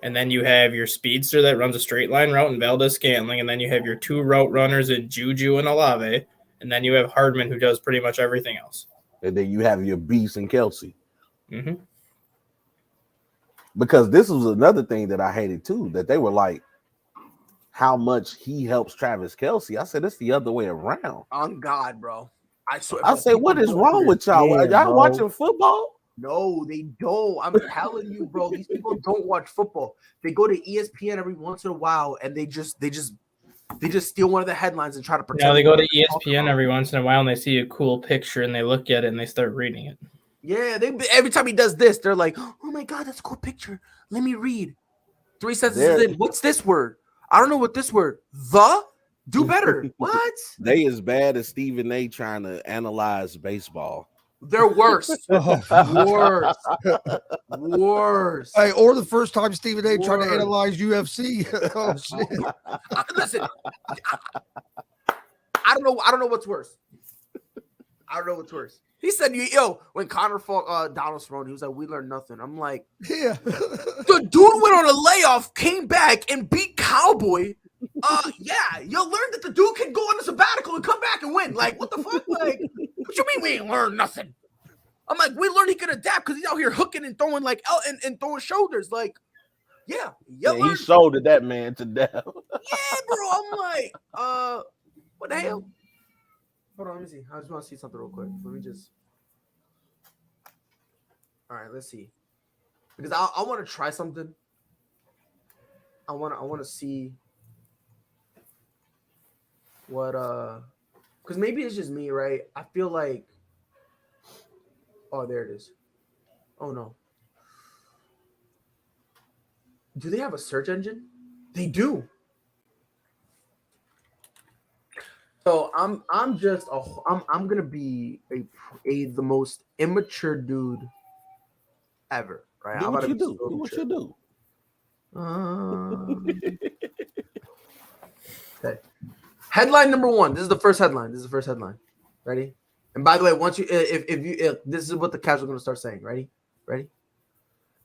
And then you have your speedster that runs a straight line route in Valdes-Scantling, and then you have your 2 route runners in Juju and Olave, and then you have Hardman who does pretty much everything else. And then you have your beast and Kelsey. Mm-hmm. Because this was another thing that I hated too, that they were like, how much he helps Travis Kelsey. I said it's the other way around. On God, bro. I said, what is wrong with y'all? Are y'all watching football? No, they don't. I'm telling you, bro. These people don't watch football. They go to ESPN every once in a while, and they just steal one of the headlines and try to pretend. Now they go to ESPN every once in a while, and they see a cool picture, and they look at it, and they start reading it. Yeah, every time he does this, they're like, "Oh my God, that's a cool picture. Let me read." 3 sentences in. What's this word? I don't know what this word. Do better. What? They as bad as Stephen A. trying to analyze baseball. They're worse. Worse. Hey, or the first time Stephen A. tried to analyze UFC. Oh shit. Listen, I don't know what's worse. I don't know what's worse. He said, "Yo, when Connor fought Donald Cerrone, he was like, we learned nothing." I'm like, yeah. The dude went on a layoff, came back, and beat Cowboy. Yeah, you'll learn that the dude can go on a sabbatical and come back and win. Like, what the fuck? Like, what you mean we ain't learned nothing? I'm like, we learned he could adapt because he's out here hooking and throwing and throwing shoulders. Like, yeah, he shouldered that man to death. Yeah, bro. I'm like, what the hell? Hold on, let me see. I just want to see something real quick. Let me just. All right, let's see. Because I want to try something. I want to see what because maybe it's just me, right? I feel like, oh, there it is. Oh no. Do they have a search engine? They do. So I'm gonna be the most immature dude ever, right? Do what you do. Do what you do. Okay. Headline number 1. This is the first headline. Ready? And by the way, once you if this is what the cats are gonna start saying. Ready?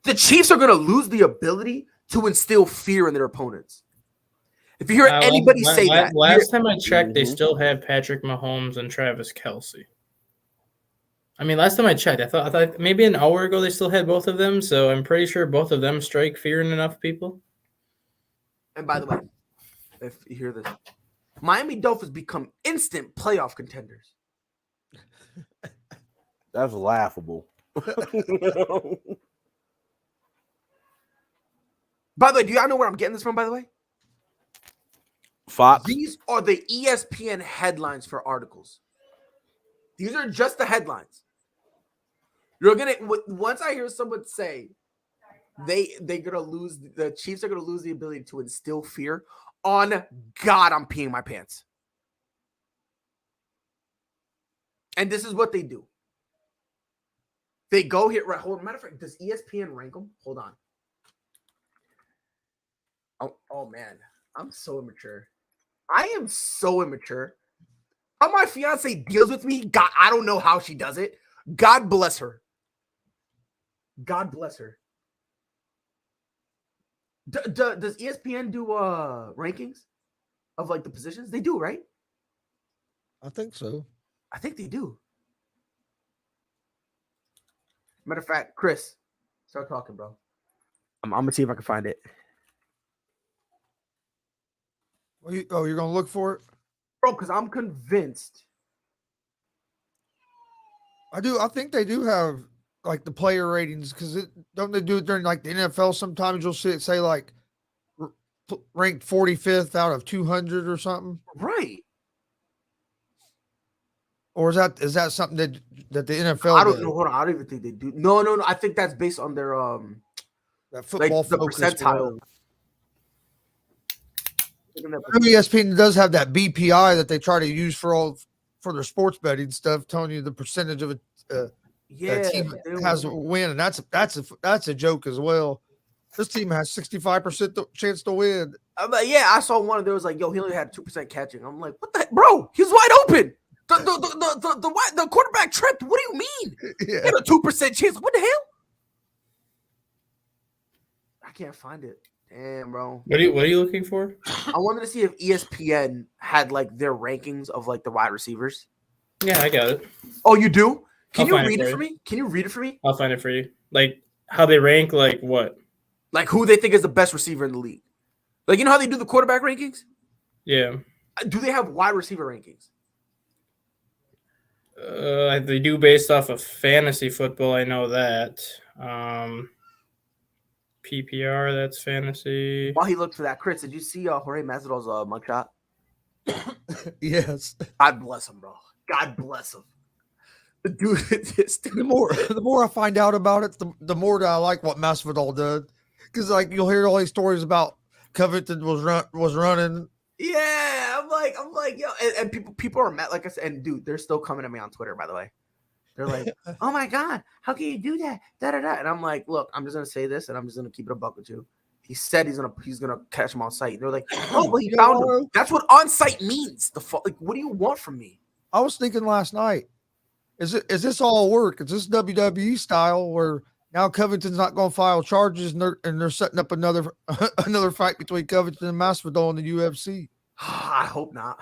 The Chiefs are gonna lose the ability to instill fear in their opponents. If you hear anybody say that, last time I checked, they still have Patrick Mahomes and Travis Kelsey. I mean, last time I checked, I thought maybe an hour ago they still had both of them. So I'm pretty sure both of them strike fear in enough people. And by the way, if you hear this, Miami Dolphins become instant playoff contenders. That's laughable. By the way, do y'all know where I'm getting this from, by the way? Fox. These are the ESPN headlines for articles. These are just the headlines. You're gonna once I hear someone say they're gonna lose, the Chiefs are gonna lose the ability to instill fear. On God, I'm peeing my pants. And this is what they do. They go here, right? Hold on. Matter of fact, does ESPN rank them? Hold on. Oh man, I'm so immature. I am so immature. How my fiance deals with me, God, I don't know how she does it. God bless her. God bless her. Does ESPN do rankings of like the positions? They do, right? I think so. I think they do. Matter of fact, Chris, start talking, bro. I'm gonna see if I can find it. You're gonna look for it, Bro, because I'm convinced. I think they do have like the player ratings because don't they do it during like the NFL? Sometimes you'll see it say like ranked 45th out of 200 or something, Right? or is that something that the NFL? I don't does? know. Hold on, I don't even think they do. No. I think that's based on their That football the focus. percentile. ESPN does have that BPI that they try to use for their sports betting stuff, telling you the percentage of a team has a win, and that's a joke as well. This team has 65% chance to win. I saw one. There was like, yo, he only had 2% catching. I'm like, what the heck? Bro? He's wide open. The quarterback tripped. What do you mean? Yeah. He had a 2% chance. What the hell? I can't find it. Damn, bro. What are you looking for? I wanted to see if ESPN had like their rankings of like the wide receivers. Yeah, I got it. Oh, you do? Can I'll you find read it it for for me? Can you read it for me? I'll find it for you. Like how they rank, like what? Like who they think is the best receiver in the league. Like, you know how they do the quarterback rankings? Yeah. Do they have wide receiver rankings? They do based off of fantasy football. I know that. PPR, that's fantasy. While he looked for that, Chris, did you see Jorge Masvidal's mugshot? Yes. God bless him, bro. God bless him. The dude, The more I find out about it, the more that I like what Masvidal did, because like you'll hear all these stories about Covington was running. Yeah, I'm like, yo, and people are mad, like I said, and dude, they're still coming at me on Twitter, by the way. They're like, oh my God, how can you do that? Da da da. And I'm like, look, I'm just gonna say this, and I'm just gonna keep it a buck with you. He said he's gonna catch him on site. And they're like, oh, but he found him. That's what on site means. Like, what do you want from me? I was thinking last night, is this all work? Is this WWE style where now Covington's not going to file charges and they're setting up another fight between Covington and Masvidal in the UFC? I hope not.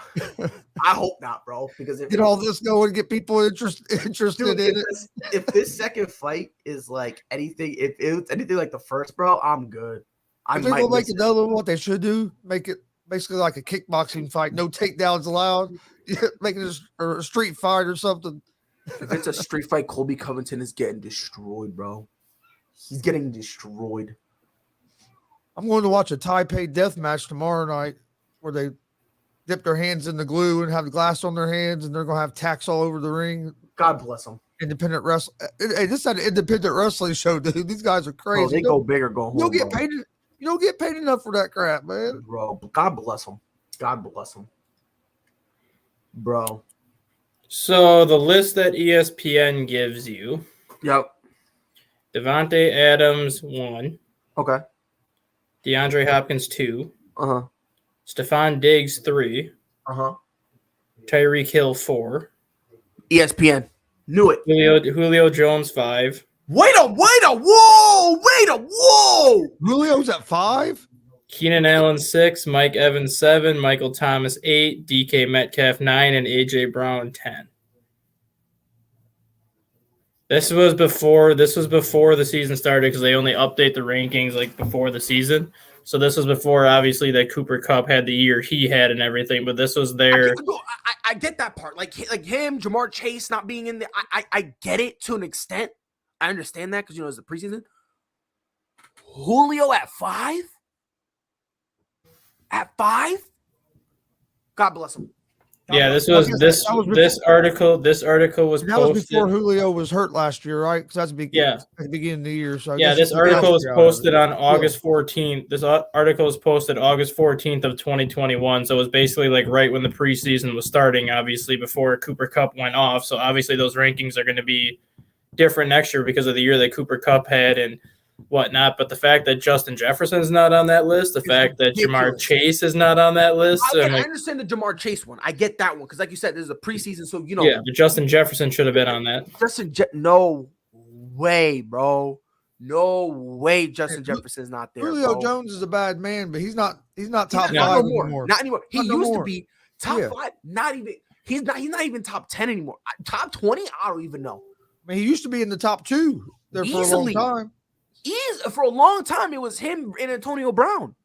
I hope not, bro. Because if get all this going, get people interested dude, in it. If this second fight is like anything, if it's anything like the first, bro, I'm good. If they're gonna make another one, what they should do, make it basically like a kickboxing fight, no takedowns allowed. Make it a street fight or something. If it's a street fight, Colby Covington is getting destroyed, bro. He's getting destroyed. I'm going to watch a Taipei death match tomorrow night where they dip their hands in the glue and have the glass on their hands, and they're going to have tacks all over the ring. God bless them. Independent wrestling. Hey, this is an independent wrestling show, dude. These guys are crazy. Bro, they go big or go home. You don't get paid enough for that crap, man. Bro, God bless them. God bless them. Bro. So the list that ESPN gives you. Yep. Devontae Adams 1. Okay. DeAndre Hopkins 2. Uh-huh. Stephon Diggs 3. Uh-huh. Tyreek Hill 4. ESPN. Knew it. Julio Jones 5. Wait a whoa. Julio's at 5? Keenan Allen 6, Mike Evans 7, Michael Thomas 8, DK Metcalf 9, and AJ Brown 10. This was before the season started because they only update the rankings like before the season. So this was before obviously that Cooper Kupp had the year he had and everything, but this was their I get that part. Like him, Jamar Chase not being in there. I get it to an extent. I understand that because it's the preseason. Julio at 5? At 5? God bless him. Yeah, this article was that posted. was before Julio was hurt last year, right? Because that's at the beginning of the year. So this article was posted on August 14th. This article was posted August 14th of 2021. So it was basically like right when the preseason was starting, obviously before Cooper Kupp went off. So obviously those rankings are going to be different next year because of the year that Cooper Kupp had and whatnot. But the fact that Justin Jefferson's not on that list, the fact that Jamar Chase is not on that list. I understand the Jamar Chase one. I get that one because, like you said, this is a preseason, so Yeah, but Justin Jefferson should have been on that. No way, bro. No way. Justin Jefferson's not there. Julio Jones is a bad man, but he's not top 5 anymore. Not anymore. He used to be top 5. Not even. He's not even top 10 anymore. Top 20. I don't even know. I mean, he used to be in the top 2 there for a long time. For a long time, it was him and Antonio Brown.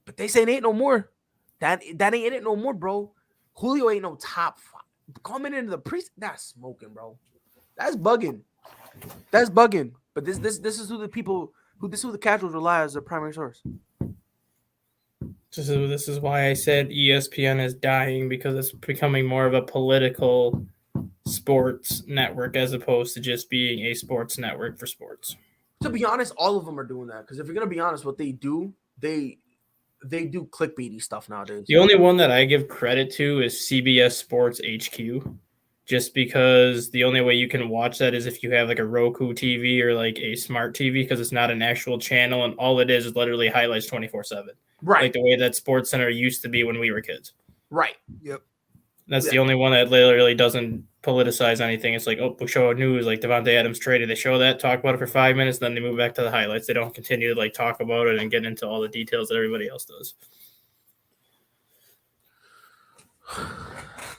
But they say it ain't no more. That ain't it no more, bro. Julio ain't no top 5. Coming into the that's smoking, bro. That's bugging. But this is who the casuals rely as their primary source. This is why I said ESPN is dying, because it's becoming more of a political sports network as opposed to just being a sports network for sports. To be honest, all of them are doing that, because if you're gonna be honest, what they do do clickbaity stuff nowadays. The only one that I give credit to is CBS Sports HQ, just because the only way you can watch that is if you have like a Roku TV or like a smart TV, because it's not an actual channel, and all it is literally highlights 24/7. Right. Like the way that Sports Center used to be when we were kids. Right. Yep. That's the only one that literally doesn't politicize anything. It's like, oh, we show news like Devontae Adams traded. They show that, talk about it for 5 minutes, then they move back to the highlights. They don't continue to like talk about it and get into all the details that everybody else does.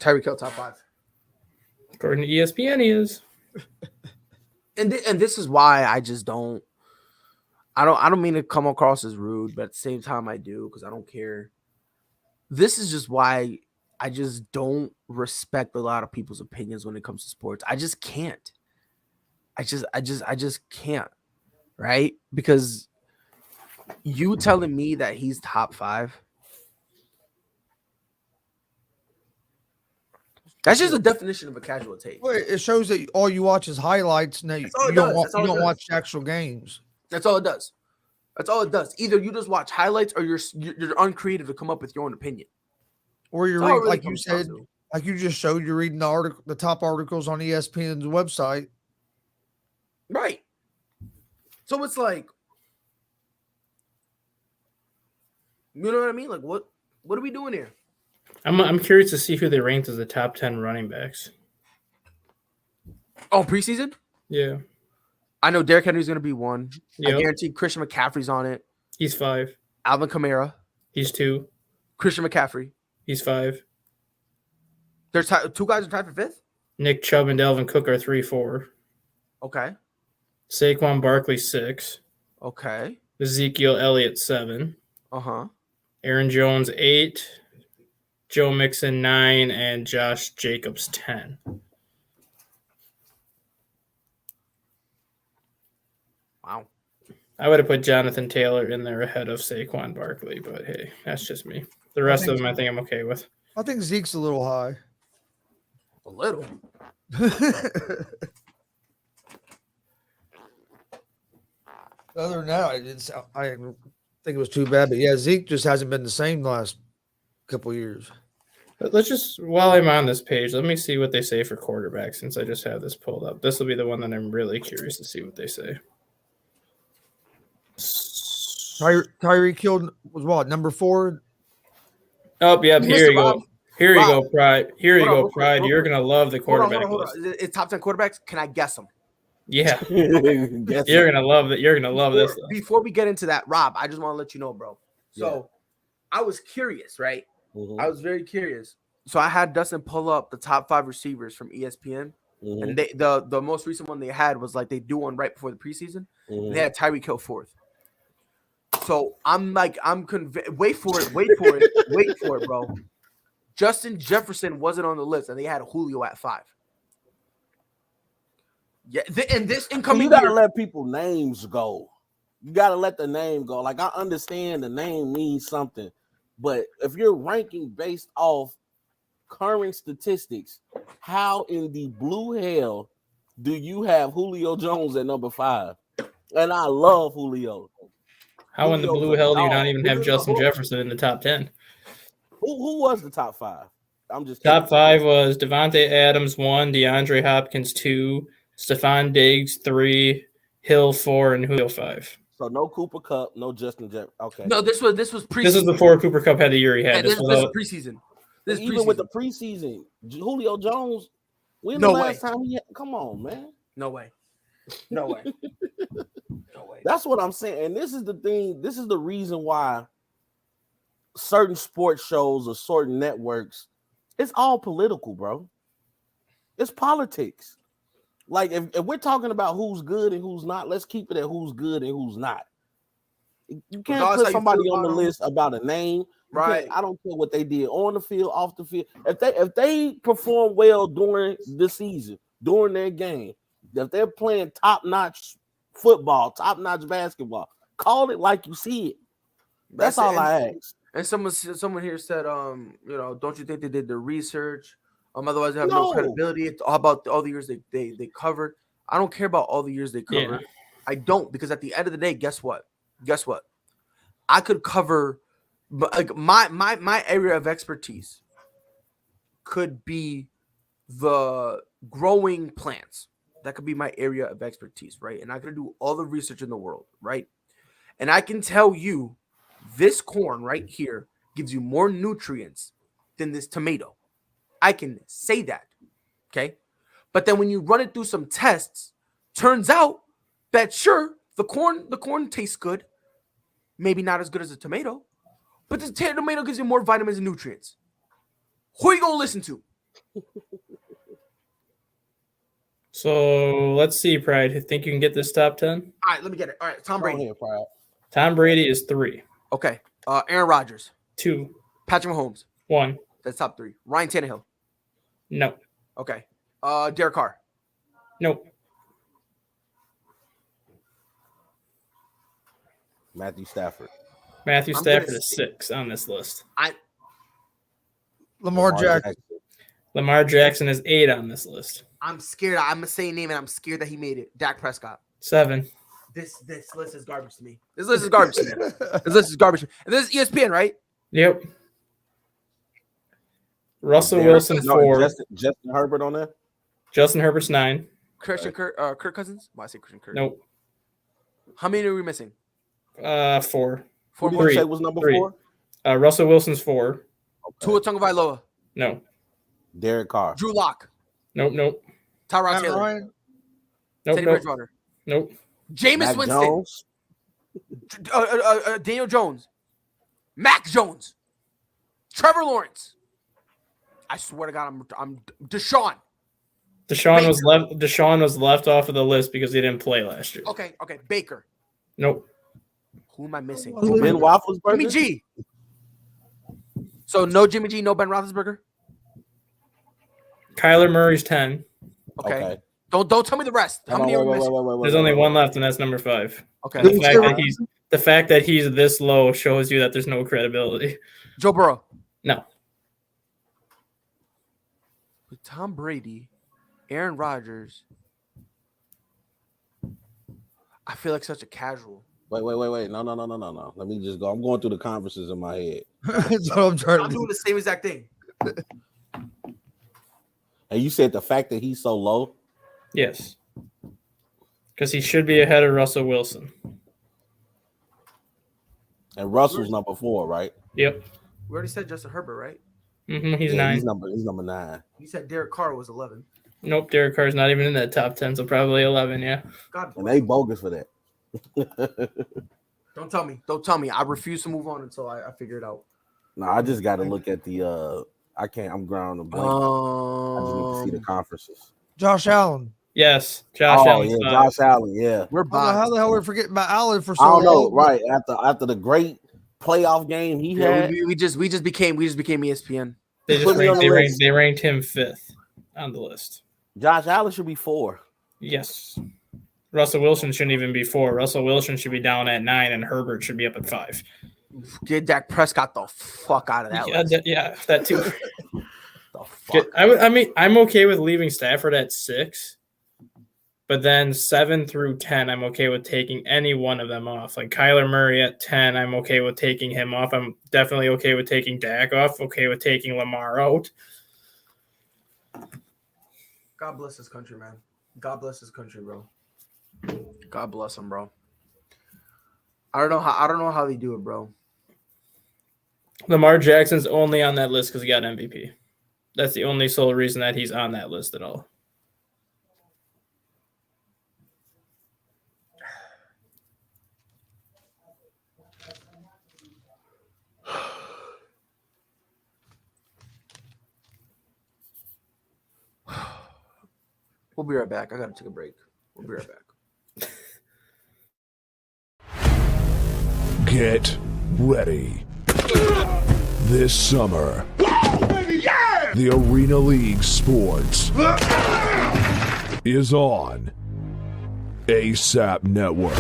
Tyreek Hill top 5. According to ESPN, he is. And this is why I just don't. I don't mean to come across as rude, but at the same time I do, because I don't care. This is just why I just don't respect a lot of people's opinions when it comes to sports. I just can't. I just can't. Right? Because you telling me that he's top 5. That's just a definition of a casual take. Well, it shows that all you watch is highlights and that you don't watch actual games. That's all it does. That's all it does. Either you just watch highlights or you're uncreative to come up with your own opinion. Or you're reading, like you said, like you just showed, you're reading the top articles on ESPN's website. Right. So it's like, you know what I mean? Like, what are we doing here? I'm curious to see who they ranked as the top 10 running backs. Oh, preseason? Yeah. I know Derrick Henry's going to be 1. Yep. I guarantee Christian McCaffrey's on it. He's 5. Alvin Kamara. He's 2. Christian McCaffrey. He's 5. There's 2 guys are tied for 5th? Nick Chubb and Dalvin Cook are 3, 4. Okay. Saquon Barkley 6. Okay. Ezekiel Elliott 7. Uh-huh. Aaron Jones 8. Joe Mixon 9, and Josh Jacobs 10. Wow. I would have put Jonathan Taylor in there ahead of Saquon Barkley, but hey, that's just me. The rest of them I think I'm okay with. I think Zeke's a little high. A little. Other than that, I didn't think it was too bad. But yeah, Zeke just hasn't been the same the last couple of years. But let's just, while I'm on this page, let me see what they say for quarterback, since I just have this pulled up. This will be the one that I'm really curious to see what they say. Tyreek Hill was what, number 4? Oh, yeah, here you go. Here you go, Pride. Here you go, Pride. You're going to love the quarterback hold on. It's top 10 quarterbacks. Can I guess them? Yeah. You're going to love it. You're going to love this. Before we get into that, Rob, I just want to let you know, bro. So I was curious, right? Mm-hmm. I was very curious. So I had Dustin pull up the top 5 receivers from ESPN. Mm-hmm. And the most recent one they had was like they do one right before the preseason. Mm-hmm. They had Tyreek Hill 4th. So I'm convinced. Wait for it, bro. Justin Jefferson wasn't on the list, and they had Julio at 5. Yeah, and this incoming you gotta year, let people names go. You gotta let the name go. Like, I understand the name means something, but if you're ranking based off current statistics, how in the blue hell do you have Julio Jones at number 5? And I love Julio. How in the blue hell do you not even have Justin Jefferson in the top 10? Who was the top 5? I'm just top 5 was Devontae Adams 1, DeAndre Hopkins 2, Stephon Diggs 3, Hill 4, and Julio 5. So no Cooper Kupp, no Justin Jefferson. Okay. No, this was preseason. This is before Cooper Kupp had the year he had. This was preseason. Even with the preseason, Julio Jones. When no the way. last time he had, come on, man. No way. No way. No way. That's what I'm saying. And this is the thing. This is the reason why certain sports shows or certain networks, it's all political, bro. It's politics. Like, if we're talking about who's good and who's not, let's keep it at who's good and who's not. You can't put somebody on the list about a name. Right. I don't care what they did on the field, off the field. If they perform well during the season, during their game, if they're playing top-notch football, top-notch basketball, call it like you see it. That's all I ask. And someone here said, don't you think they did the research? Otherwise they have no credibility. It's all about all the years they covered. I don't care about all the years they covered. Yeah. I don't, because at the end of the day, guess what? I could cover, like, my area of expertise could be the growing plants. That could be my area of expertise, right? And I could do all the research in the world, right? And I can tell you this corn right here gives you more nutrients than this tomato. I can say that, okay? But then when you run it through some tests, turns out that sure, the corn tastes good. Maybe not as good as a tomato, but the tomato gives you more vitamins and nutrients. Who are you going to listen to? So let's see, Pride. You think you can get this top 10? All right, let me get it. All right, Tom Brady. Here, Pride. Tom Brady is 3. Okay. Aaron Rodgers. 2. Patrick Mahomes. 1. That's top 3. Ryan Tannehill. No. Okay. Derek Carr. Nope. Matthew Stafford. Matthew I'm Stafford gonna is 6 on this list. Lamar Jackson. Lamar Jackson is 8 on this list. I'm scared. I'm gonna say a name, and I'm scared that he made it. Dak Prescott. 7. This list is garbage to me. This list is garbage to me. This list is garbage. And this is ESPN, right? Yep. Russell Derek- Wilson no, 4. Justin Herbert on there? Justin Herbert's 9. Kirk Cousins. Why I say Christian Kirk? Nope. How many are we missing? 4. Four Who more. did you say Three. was number 3. 4? Russell Wilson's 4. Tua Tagovailoa. No. Derek Carr. Drew Lock. Nope. Tyrod Matt Taylor. Ryan. Nope. Teddy Bridgewater. Nope. Jameis Mac Winston. Jones. Daniel Jones. Mac Jones. Trevor Lawrence. I swear to God, I'm Deshaun. Deshaun was left off of the list because he didn't play last year. Okay. Baker. Nope. Who am I missing? Ben Roethlisberger. Jimmy G. So no Jimmy G, no Ben Roethlisberger. Kyler Murray's 10. Okay. Don't tell me the rest. How many are we missing? There's only one left, and that's number 5. Okay. The fact that he's this low shows you that there's no credibility. Joe Burrow. No. With Tom Brady, Aaron Rodgers. I feel like such a casual. Wait. No. Let me just go. I'm going through the conferences in my head. That's what I'm trying I'm to do. doing the same exact thing. And you said the fact that he's so low. Yes. Because he should be ahead of Russell Wilson. And Russell's number 4, right? Yep. We already said Justin Herbert, right? He's Yeah, 9. He's number 9. You said Derek Carr was 11. Nope. Derek Carr's not even in that top 10, so probably 11. Yeah. God And bless. they bogus for that. Don't tell me. I refuse to move on until I figure it out. No, I just got to look at the. I can't. I'm ground and blank. I just need to see the conferences. Josh Allen. Yes. Josh Allen. Josh Allen. Yeah. We're How the hell we're forgetting about Allen for so I don't know. long? Right after the great playoff game he had. we just became ESPN. They Put me on the list. they ranked him 5th on the list. Josh Allen should be 4. Yes. Russell Wilson shouldn't even be 4. Russell Wilson should be down at 9, and Herbert should be up at 5. Get Dak Prescott the fuck out of that list. That too. The fuck. I mean, I'm okay with leaving Stafford at 6, but then 7 through 10, I'm okay with taking any one of them off. Like Kyler Murray at 10, I'm okay with taking him off. I'm definitely okay with taking Dak off. Okay with taking Lamar out. God bless this country, man. God bless this country, bro. God bless them, bro. I don't know how they do it, bro. Lamar Jackson's only on that list because he got MVP. That's the only sole reason that he's on that list at all. We'll be right back. I gotta take a break. We'll be right back. Get ready. This summer, the Arena League Sports is on ASAP Network.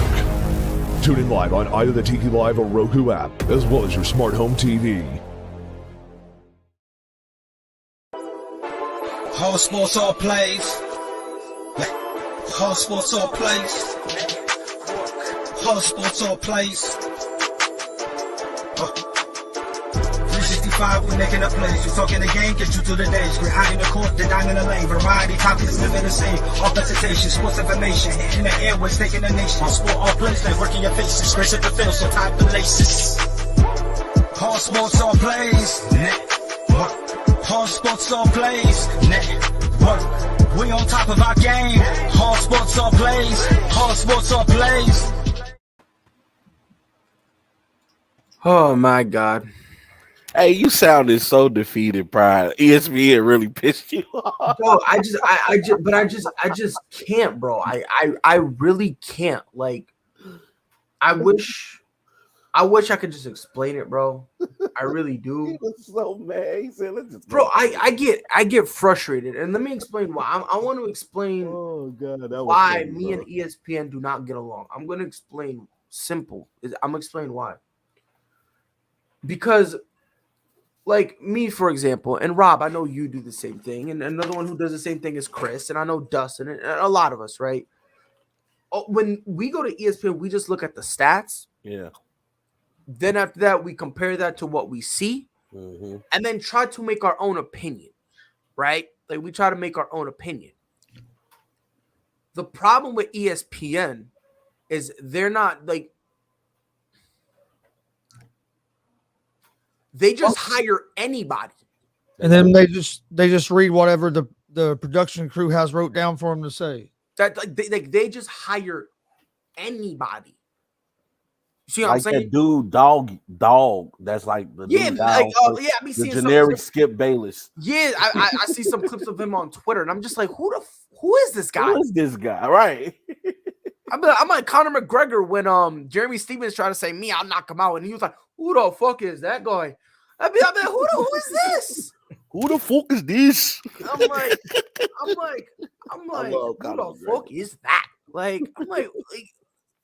Tune in live on either the Tiki Live or Roku app, as well as your smart home TV. All sports, all plays. All sports, all plays. All sports, all plays. 365, we making a plays. You talking the game, get you to the days. We're high in the court, the dime in the lane. Variety topics, living the same. All presentation, sports information. In the airways, taking the nation. All sport, all plays, they working your faces. Grace at the field, so tie the laces. All sports, all plays. All sports, all plays. Network. We on top of our game. All sports, all plays. All sports, all plays. Oh my God. Hey, you sounded so defeated, Pride. ESPN really pissed you off. Bro, I just can't, bro. I really can't. Like, I wish I could just explain it, bro. I really do. He was so mad. He said, "Let's just." Bro, I get frustrated, and let me explain why. I want to explain why funny, me bro. and ESPN do not get along. I'm gonna explain simple. I'm gonna explain why. Because, like me, for example, and Rob, I know you do the same thing, and another one who does the same thing is Chris, and I know Dustin, and a lot of us, right? When we go to ESPN, we just look at the stats. Yeah. Then after that, we compare that to what we see. And then try to make our own opinion, right? Like we try to make our own opinion. The problem with ESPN is they're not like they just hire anybody, And then they just read whatever the production crew has wrote down for them to say. that they just hire anybody. You see what Like I'm saying? that dude, dog. That's like the Yeah, dude like down, I be the seeing generic some, Skip Bayless. yeah, I see some clips of him on Twitter, and I'm just like, who is this guy? Who is this guy? Right? I'm like Conor McGregor when Jeremy Stevens tried to say me, I'll knock him out, and he was like, "Who the fuck is that guy?" I mean, who is this? Who the fuck is this? I'm like, love who Conor the fuck is that? Like, I'm like,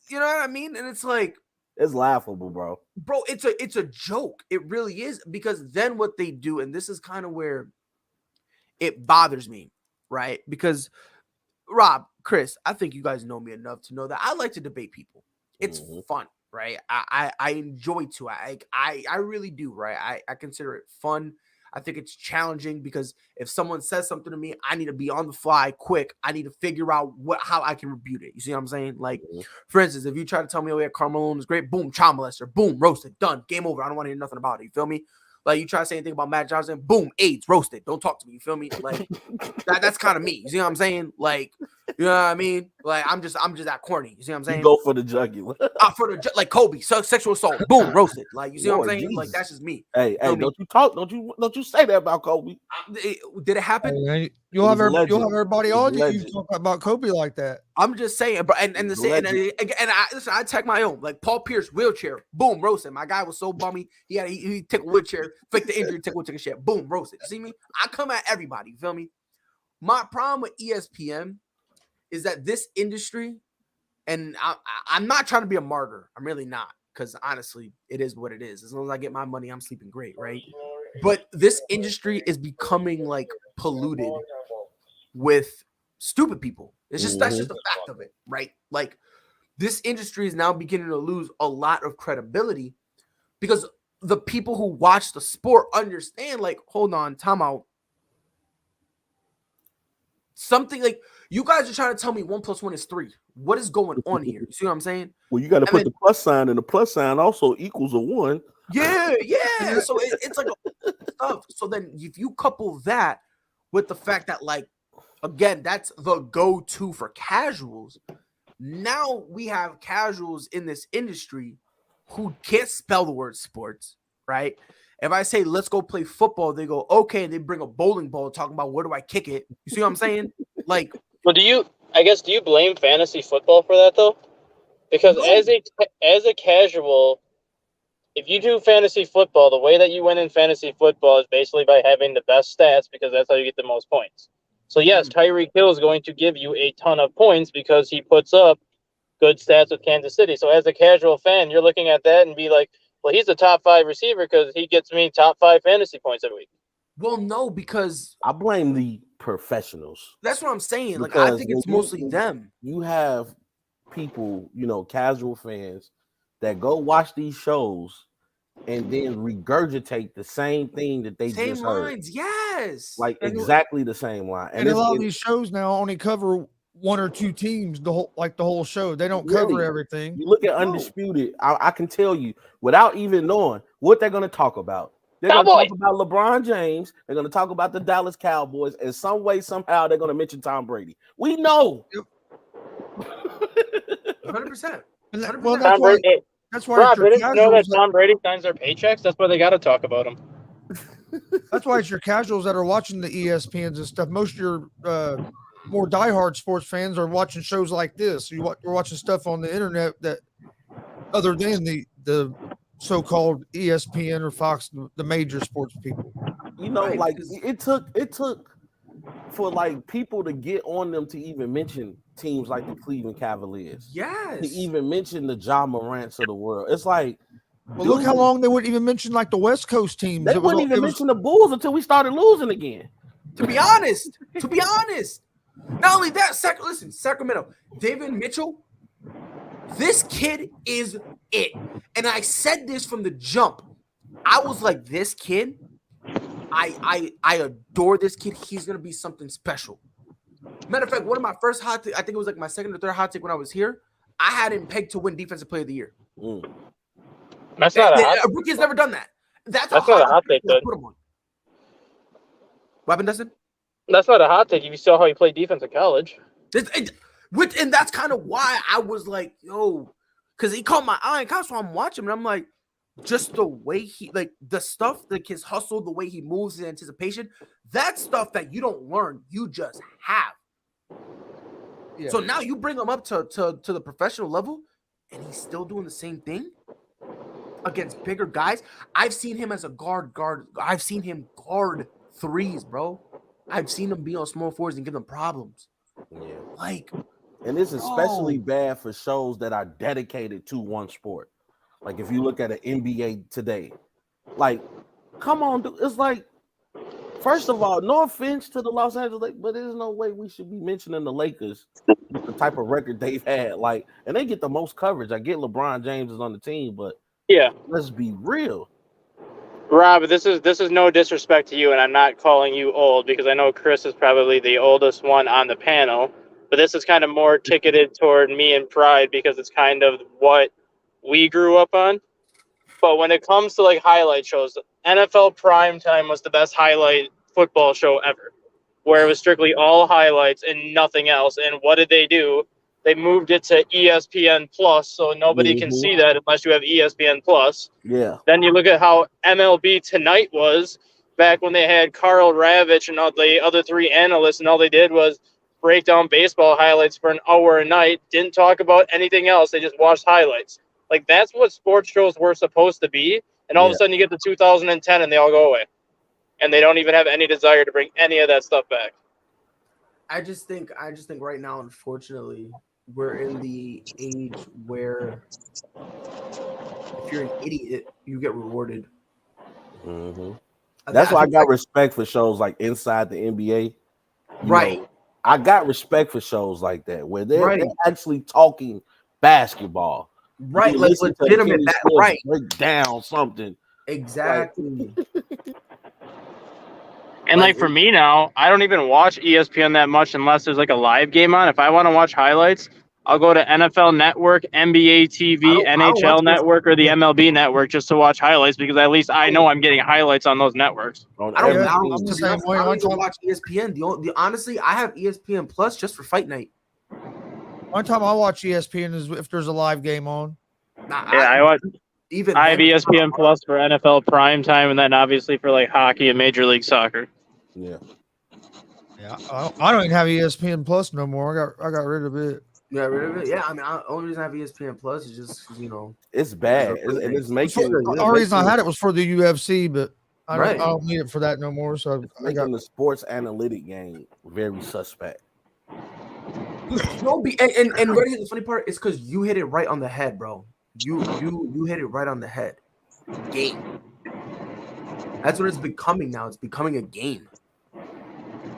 you know what I mean? And it's like, It's laughable, bro. bro, it's a joke. It really is, because then what they do, and this is kind of where it bothers me, right? Because Rob, Chris, I think you guys know me enough to know that I like to debate people. It's fun, right? I enjoy to. I really do, right? I consider it fun. I think it's challenging because if someone says something to me, I need to be on the fly quick. I need to figure out how I can rebut it. You see what I'm saying? Like, for instance, if you try to tell me, oh yeah, Carmelo is great, boom, child molester, boom, roasted, done, game over. I don't want to hear nothing about it. You feel me? Like, you try to say anything about Matt Johnson, boom, AIDS, roasted. Don't talk to me. You feel me? Like, that's kind of me. You see what I'm saying? Like, you know what I mean? Like, I'm just that corny. You see what I'm saying? You go for the jugular. Like Kobe, sexual assault, boom, roasted. Like, you see what I'm saying? Jesus. Like, that's just me. Hey, don't you talk? Don't you say that about Kobe? Did it happen? Hey, you'll have everybody It was on a you legend. talk about Kobe like that. I'm just saying, bro. And the same, and I tag my own. Like Paul Pierce, wheelchair, boom, roasted. My guy was so bummy. He took a wheelchair, faked the injury, took a shit, boom, roasted. See me? I come at everybody. You feel me? My problem with ESPN is that this industry, and I'm not trying to be a martyr. I'm really not, because honestly, it is what it is. As long as I get my money, I'm sleeping great, right? But this industry is becoming like polluted with stupid people. It's just that's just a fact of it, right? Like this industry is now beginning to lose a lot of credibility because the people who watch the sport understand, like, hold on, time out. Something like you guys are trying to tell me 1 + 1 is 3. What is going on here? You see what I'm saying? Well, you got to put the plus sign, and the plus sign also equals a 1. Yeah. So it's like stuff. So then if you couple that with the fact that, like, again, that's the go-to for casuals. Now we have casuals in this industry who can't spell the word sports, right? If I say, let's go play football, they go, okay, and they bring a bowling ball talking about where do I kick it? You see what I'm saying? Like, Well, do you blame fantasy football for that though? Because No. as a casual, if you do fantasy football, the way that you win in fantasy football is basically by having the best stats, because that's how you get the most points. So yes, Tyreek Hill is going to give you a ton of points because he puts up good stats with Kansas City. So as a casual fan, you're looking at that and be like, well, he's a top 5 receiver because he gets me top 5 fantasy points every week. Well, no, because I blame the professionals. that's what I'm saying. Like, Because I think it's mostly them. You have people, casual fans that go watch these shows and then regurgitate the same thing that they Same just heard. lines, yes. Like exactly the same line. And a lot of these shows now only cover one or two teams the whole show. They don't cover everything. You look at Undisputed, I can tell you without even knowing what they're going to talk about. They're going to talk about LeBron James. They're going to talk about the Dallas Cowboys. And some way, somehow, they're going to mention Tom Brady. We know. 100%. Well, that's why Rob, didn't you know that Tom Brady signs their paychecks? That's why they got to talk about him. That's why it's your casuals that are watching the ESPNs and stuff. Most of your more diehard sports fans are watching shows like this. You're watching stuff on the internet that, other than the so-called ESPN or Fox, the major sports people. Like it took for like people to get on them to even mention teams like the Cleveland Cavaliers. Yes. To even mention the Ja Morants of the world. It's like, well, look how long they wouldn't even mention like the West Coast teams. They wouldn't even mention the Bulls until we started losing again. To be honest. Not only that, Sacramento, David Mitchell, this kid is it. And I said this from the jump. I was like, this kid, I adore this kid. He's going to be something special. Matter of fact, one of my first hot takes, I think it was like my second or third hot take when I was here, I had him pegged to win Defensive Player of the Year. That's not a hot take. A rookie has never done that. That's not a hot take, put him on. What happened, Dustin? That's not a hot take if you saw how he played defense in college. And that's kind of why I was like, yo, because he caught my eye, and so I'm watching him, and I'm like, just the way he, like, the stuff, like his hustle, the way he moves in anticipation, that's stuff that you don't learn, you just have. Yeah. So now you bring him up to the professional level, and he's still doing the same thing against bigger guys. I've seen him as a guard. I've seen him guard threes, bro. I've seen him be on small forwards and give them problems. Yeah. And it's especially bad for shows that are dedicated to one sport. Like if you look at an NBA today, like, come on, dude. It's like, first of all, no offense to the Los Angeles Lakers, but there's no way we should be mentioning the Lakers with the type of record they've had. Like, and they get the most coverage. I get LeBron James is on the team, but yeah, let's be real. Rob, this is no disrespect to you, and I'm not calling you old because I know Chris is probably the oldest one on the panel, but this is kind of more ticketed toward me and Pride because it's kind of what we grew up on. But when it comes to like highlight shows, NFL Primetime was the best highlight football show ever, where it was strictly all highlights and nothing else. And what did they do? They moved it to ESPN Plus, so nobody can see that unless you have ESPN Plus. Yeah. Then you look at how MLB Tonight was back when they had Carl Ravitch and all the other three analysts, and all they did was break down baseball highlights for an hour a night, didn't talk about anything else. They just watched highlights. Like, that's what sports shows were supposed to be. And all of a sudden you get to 2010 and they all go away. And they don't even have any desire to bring any of that stuff back. I just think right now, unfortunately, we're in the age where if you're an idiot, you get rewarded. Mm-hmm. That's why I got respect for shows like Inside the NBA. Right. I got respect for shows like that where they're actually talking basketball. Right, like legitimate, right? Break down something. Exactly. And like for me now, I don't even watch ESPN that much unless there's like a live game on. If I want to watch highlights, I'll go to NFL Network, NBA TV, NHL Network, or the MLB Network just to watch highlights because at least I know I'm getting highlights on those networks. I don't watch ESPN. Honestly, I have ESPN Plus just for Fight Night. One time I watch ESPN is if there's a live game on. I watch. I have ESPN Plus for NFL Primetime, and then obviously for like hockey and Major League Soccer. Yeah. I don't even have ESPN Plus no more. I got rid of it. Yeah, rid of it. Yeah, I mean, the only reason I have ESPN Plus is just it's bad. It's making the only reason I had it was for the UFC, but I don't need it for that no more. So I got the sports analytic game very suspect. No, and really the funny part is because you hit it right on the head, bro. You hit it right on the head. Game. That's what it's becoming now. It's becoming a game.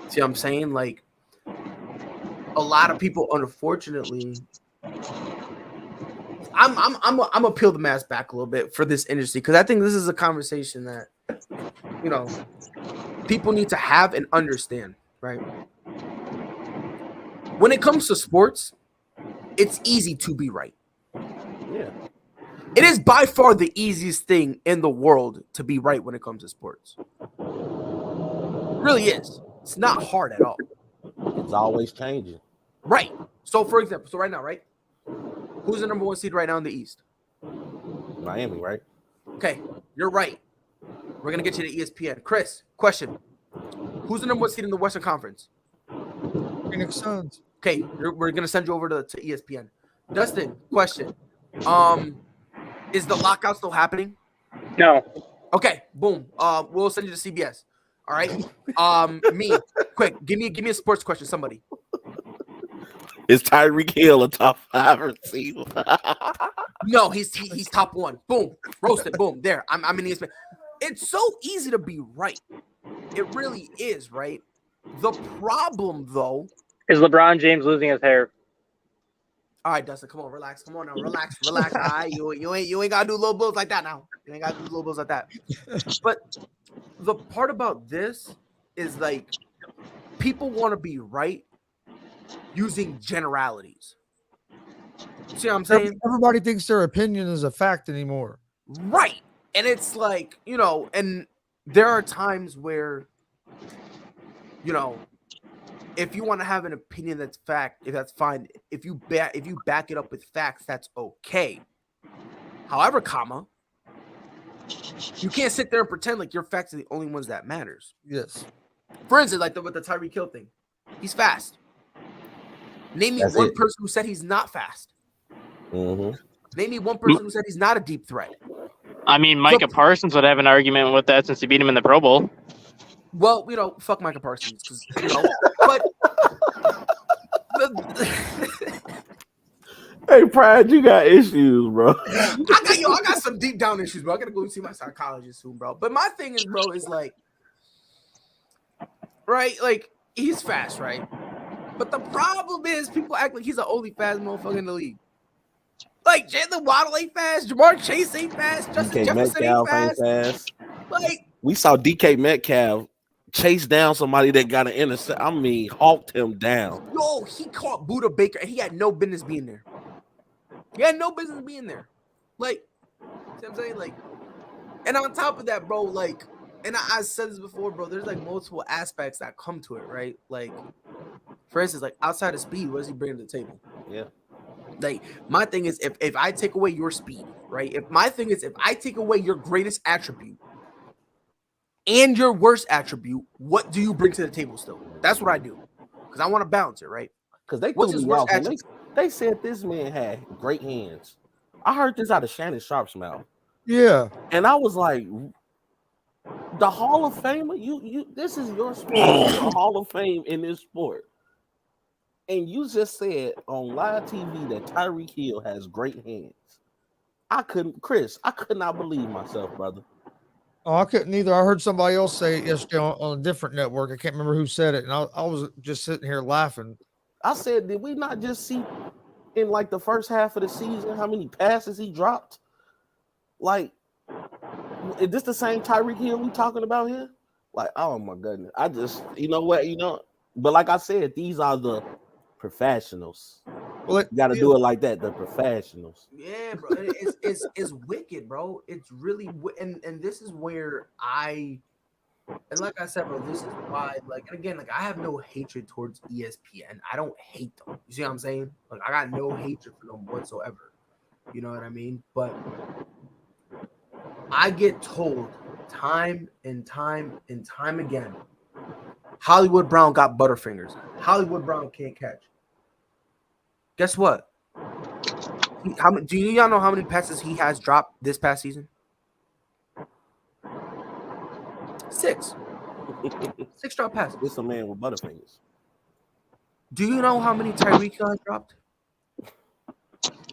See what I'm saying? Like a lot of people, unfortunately, I'm gonna peel the mask back a little bit for this industry because I think this is a conversation that people need to have and understand, right? When it comes to sports, it's easy to be right. Yeah. It is by far the easiest thing in the world to be right when it comes to sports. It really is. It's not hard at all. It's always changing. Right. So, for example, right now, right? Who's the number 1 seed right now in the East? Miami, right? Okay, you're right. We're going to get you to ESPN. Chris, question. Who's the number 1 seed in the Western Conference? Phoenix Suns. Okay, we're going to send you over to ESPN. Dustin, question. Is the lockout still happening? No. Okay, boom. We'll send you to CBS. All right. Me, quick. Give me a sports question. Somebody. Is Tyreek Hill a top 5 receiver? No, he's top 1. Boom, roasted. Boom, there. I'm in ESPN. It's so easy to be right. It really is, right? The problem, though, Is LeBron James losing his hair? all right, Dustin, come on, relax. Come on now, relax. All right, you ain't gotta do little bulls like that now. You ain't gotta do little bulls like that. But the part about this is like people want to be right using generalities. See what I'm saying? Everybody thinks their opinion is a fact anymore. Right. And it's like, and there are times where, if you want to have an opinion that's fact, if that's fine. If you back it up with facts, that's okay. However, you can't sit there and pretend like your facts are the only ones that matters. Yes. For instance, like with the Tyreek Hill thing, he's fast. Name me one person who said he's not fast. Mm-hmm. Name me one person who said he's not a deep threat. I mean, Micah Parsons would have an argument with that since he beat him in the Pro Bowl. Well, fuck Micah Parsons, but Hey, Pride, you got issues, bro. I got some deep down issues, bro. I gotta go see my psychologist soon, bro. But my thing is, bro, is like, right, like he's fast, right? But the problem is, people act like he's the only fast motherfucker in the league. Like Jalen Waddle ain't fast, Jamar Chase ain't fast, Justin Jefferson ain't fast. Like we saw DK Metcalf chase down somebody that got an intercept. I mean, hawked him down. Yo, he caught Buda Baker and he had no business being there. He had no business being there. Like, see what I'm saying? Like, and on top of that, bro, like, and I said this before, bro, there's like multiple aspects that come to it, right? Like, for instance, like outside of speed, what does he bring to the table? Yeah. Like, my thing is, if I take away your speed, right? If I take away your greatest attribute and your worst attribute, what do you bring to the table still? That's what I do. Because I want to balance it, right? Because they What's threw his me worst off. And attribute? they said this man had great hands. I heard this out of Shannon Sharp's mouth. Yeah. And I was like, the Hall of Famer, you this is your sport, the Hall of Fame in this sport. And you just said on live TV that Tyreek Hill has great hands. I could not believe myself, brother. Oh, I couldn't either. I heard somebody else say it yesterday on a different network. I can't remember who said it, and I was just sitting here laughing. I said, did we not just see in like the first half of the season how many passes he dropped? Like, is this the same Tyreek Hill we talking about here? Like, oh my goodness. I just, but like I said, these are the professionals. Well, You got to do it like that. The professionals. Yeah, bro. It's wicked, bro. It's really and this is where and like I said, bro, this is why, like, and again, like I have no hatred towards ESPN. I don't hate them. You see what I'm saying? Like I got no hatred for them whatsoever. You know what I mean? But I get told time and time and time again, Hollywood Brown got butterfingers. Hollywood Brown can't catch. Guess what? Do y'all know how many passes he has dropped this past season? 6. 6 drop passes. This a man with butterfingers. Do you know how many Tyreek Hill has dropped?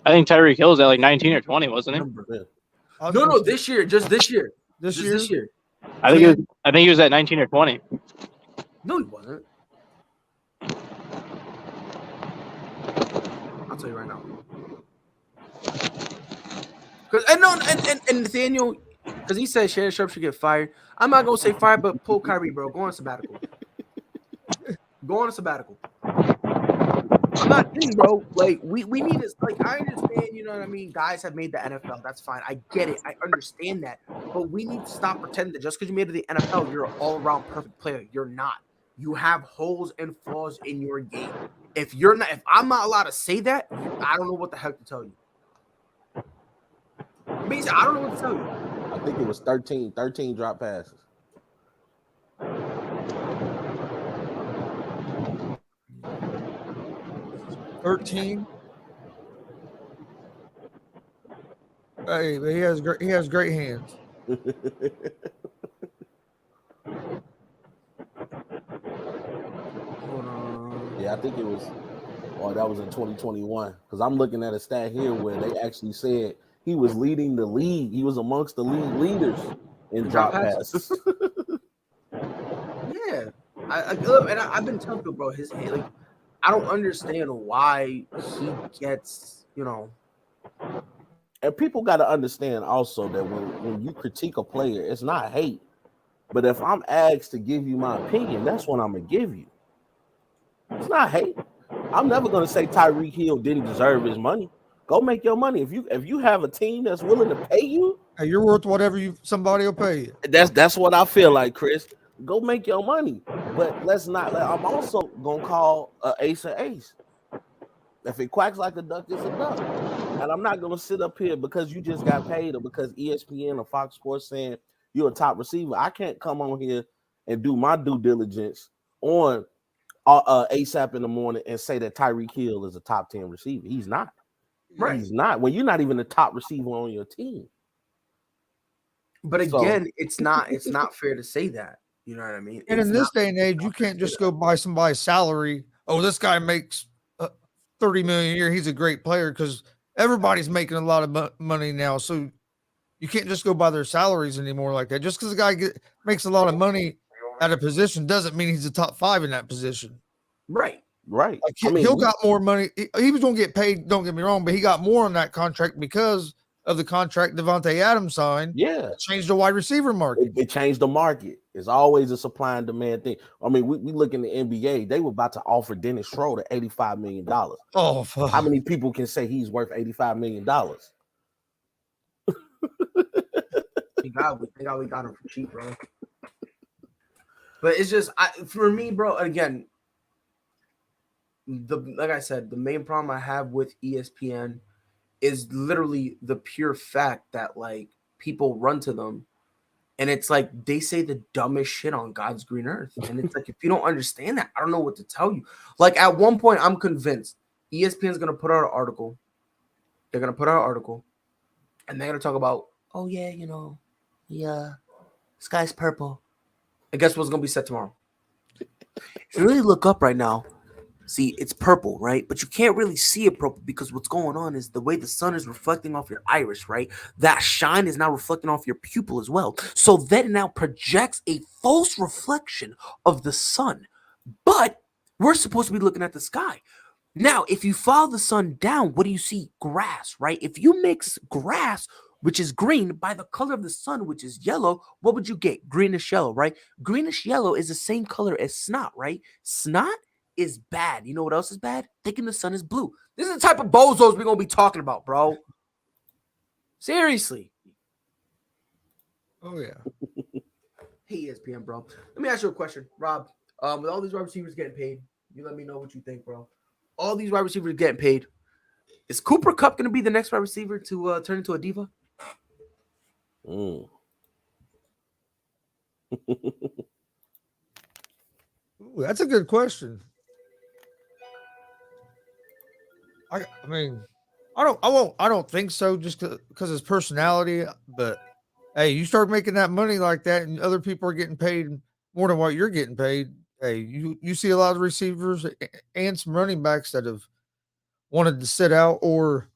I think Tyreek Hill was at like 19 or 20, wasn't he? No, this year, just this year. This Just year? this year. I think he was at 19 or 20. No, he wasn't. I'll tell you right now. And Nathaniel, because he said Shannon Sharp should get fired. I'm not gonna say fired, but pull Kyrie, bro. Go on a sabbatical. Go on a sabbatical. I'm not kidding, bro. Like we need to, like, I understand, you know what I mean? Guys have made the NFL. That's fine. I get it. I understand that. But we need to stop pretending that just because you made it to the NFL, you're an all-around perfect player. You're not. You have holes and flaws in your game. If I'm not allowed to say that, I don't know what the heck to tell you. I mean, I don't know what to tell you. I think it was 13 drop passes. $13. Hey, but he has great hands. Yeah, I think it was. Oh, that was in 2021. Because I'm looking at a stat here where they actually said he was leading the league. He was amongst the league leaders in drop passes. Yeah, I've been telling people, bro. His hand, like, I don't understand why he gets, you know. And people got to understand also that when you critique a player, it's not hate. But if I'm asked to give you my opinion, that's what I'm gonna give you. It's not hate. I'm never gonna say Tyreek Hill didn't deserve his money. Go make your money. If you have a team that's willing to pay you, hey, you're worth whatever somebody will pay you. That's what I feel like, Chris. Go make your money. But let's not. I'm also gonna call an ace an ace. If it quacks like a duck, it's a duck. And I'm not gonna sit up here because you just got paid or because ESPN or Fox Sports saying you're a top receiver. I can't come on here and do my due diligence on ASAP in the morning and say that Tyreek Hill is a top 10 receiver. He's not. Right. He's not. When you're not even the top receiver on your team. But again, it's not fair to say that. You know what I mean? And in this day and age, you can't just go by somebody's salary. Oh, this guy makes $30 million a year. He's a great player, because everybody's making a lot of money now. So you can't just go by their salaries anymore like that. Just because a guy makes a lot of money at a position doesn't mean he's a top 5 in that position. Right. Like, He'll got more money. He was going to get paid, don't get me wrong, but he got more on that contract because of the contract Devontae Adams signed. Yeah. It changed the wide receiver market. It changed the market. It's always a supply and demand thing. I mean, we look in the NBA. They were about to offer Dennis Schroeder $85 million. Oh, fuck. How many people can say he's worth $85 million? Thank God we got him for cheap, bro. But it's just, for me, bro, again, like I said, the main problem I have with ESPN is literally the pure fact that, like, people run to them and it's like they say the dumbest shit on God's green earth. And it's like, if you don't understand that, I don't know what to tell you. Like, at one point, I'm convinced ESPN is going to put out an article. They're going to put out an article and they're going to talk about, oh, yeah, you know, sky's purple. And guess what's going to be said tomorrow? If you really look up right now, see, it's purple, right? But you can't really see it purple because what's going on is the way the sun is reflecting off your iris, right? That shine is now reflecting off your pupil as well. So that now projects a false reflection of the sun. But we're supposed to be looking at the sky. Now, if you follow the sun down, what do you see? Grass, right? If you mix grass, which is green, by the color of the sun, which is yellow, what would you get? Greenish yellow, right? Greenish yellow is the same color as snot, right? Snot is bad. You know what else is bad? Thinking the sun is blue. This is the type of bozos we're going to be talking about, bro. Seriously. Oh, yeah. Hey, ESPN, bro. Let me ask you a question, Rob. With all these wide receivers getting paid, you let me know what you think, bro. All these wide receivers getting paid. Is Cooper Kupp going to be the next wide receiver to turn into a diva? Ooh, that's a good question. I mean, I don't think so, just because his personality. But hey, you start making that money like that, and other people are getting paid more than what you're getting paid. hey, you see a lot of receivers and some running backs that have wanted to sit out or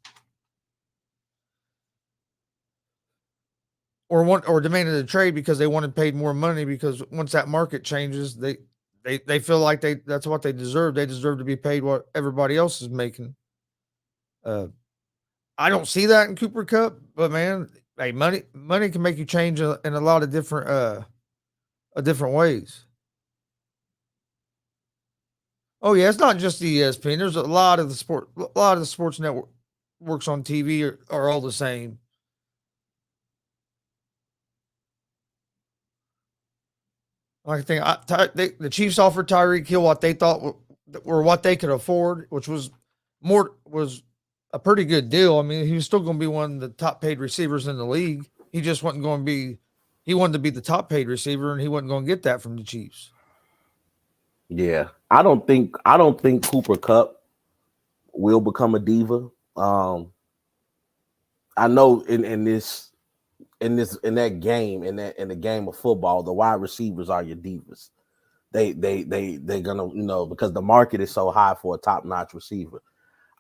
demanded a trade because they wanted paid more money because once that market changes, they feel like that's what they deserve. They deserve to be paid what everybody else is making. I don't see that in Cooper Cup, but man, hey, money can make you change in a lot of different ways. Oh yeah, it's not just the ESPN. There's a lot of the sports network works on TV are all the same. Like I think the Chiefs offered Tyreek Hill what they thought were what they could afford, which was a pretty good deal. I mean, he was still going to be one of the top paid receivers in the league. He just wasn't going to be. He wanted to be the top paid receiver, and he wasn't going to get that from the Chiefs. Yeah, I don't think Cooper Cup will become a diva. I know in that game in the game of football, the wide receivers are your divas. They're gonna because the market is so high for a top notch receiver.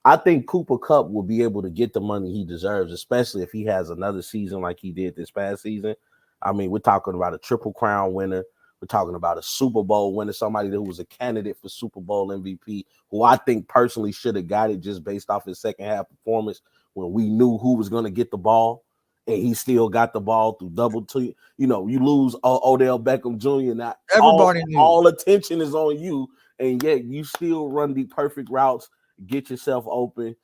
I think Cooper Cup will be able to get the money he deserves, especially if he has another season like he did this past season. I mean, we're talking about a Triple Crown winner. We're talking about a Super Bowl winner, somebody who was a candidate for Super Bowl MVP, who I think personally should have got it just based off his second half performance when we knew who was going to get the ball, and he still got the ball through double two. You lose Odell Beckham Jr. Now Everybody knew. all attention is on you, and yet you still run the perfect routes, get yourself open,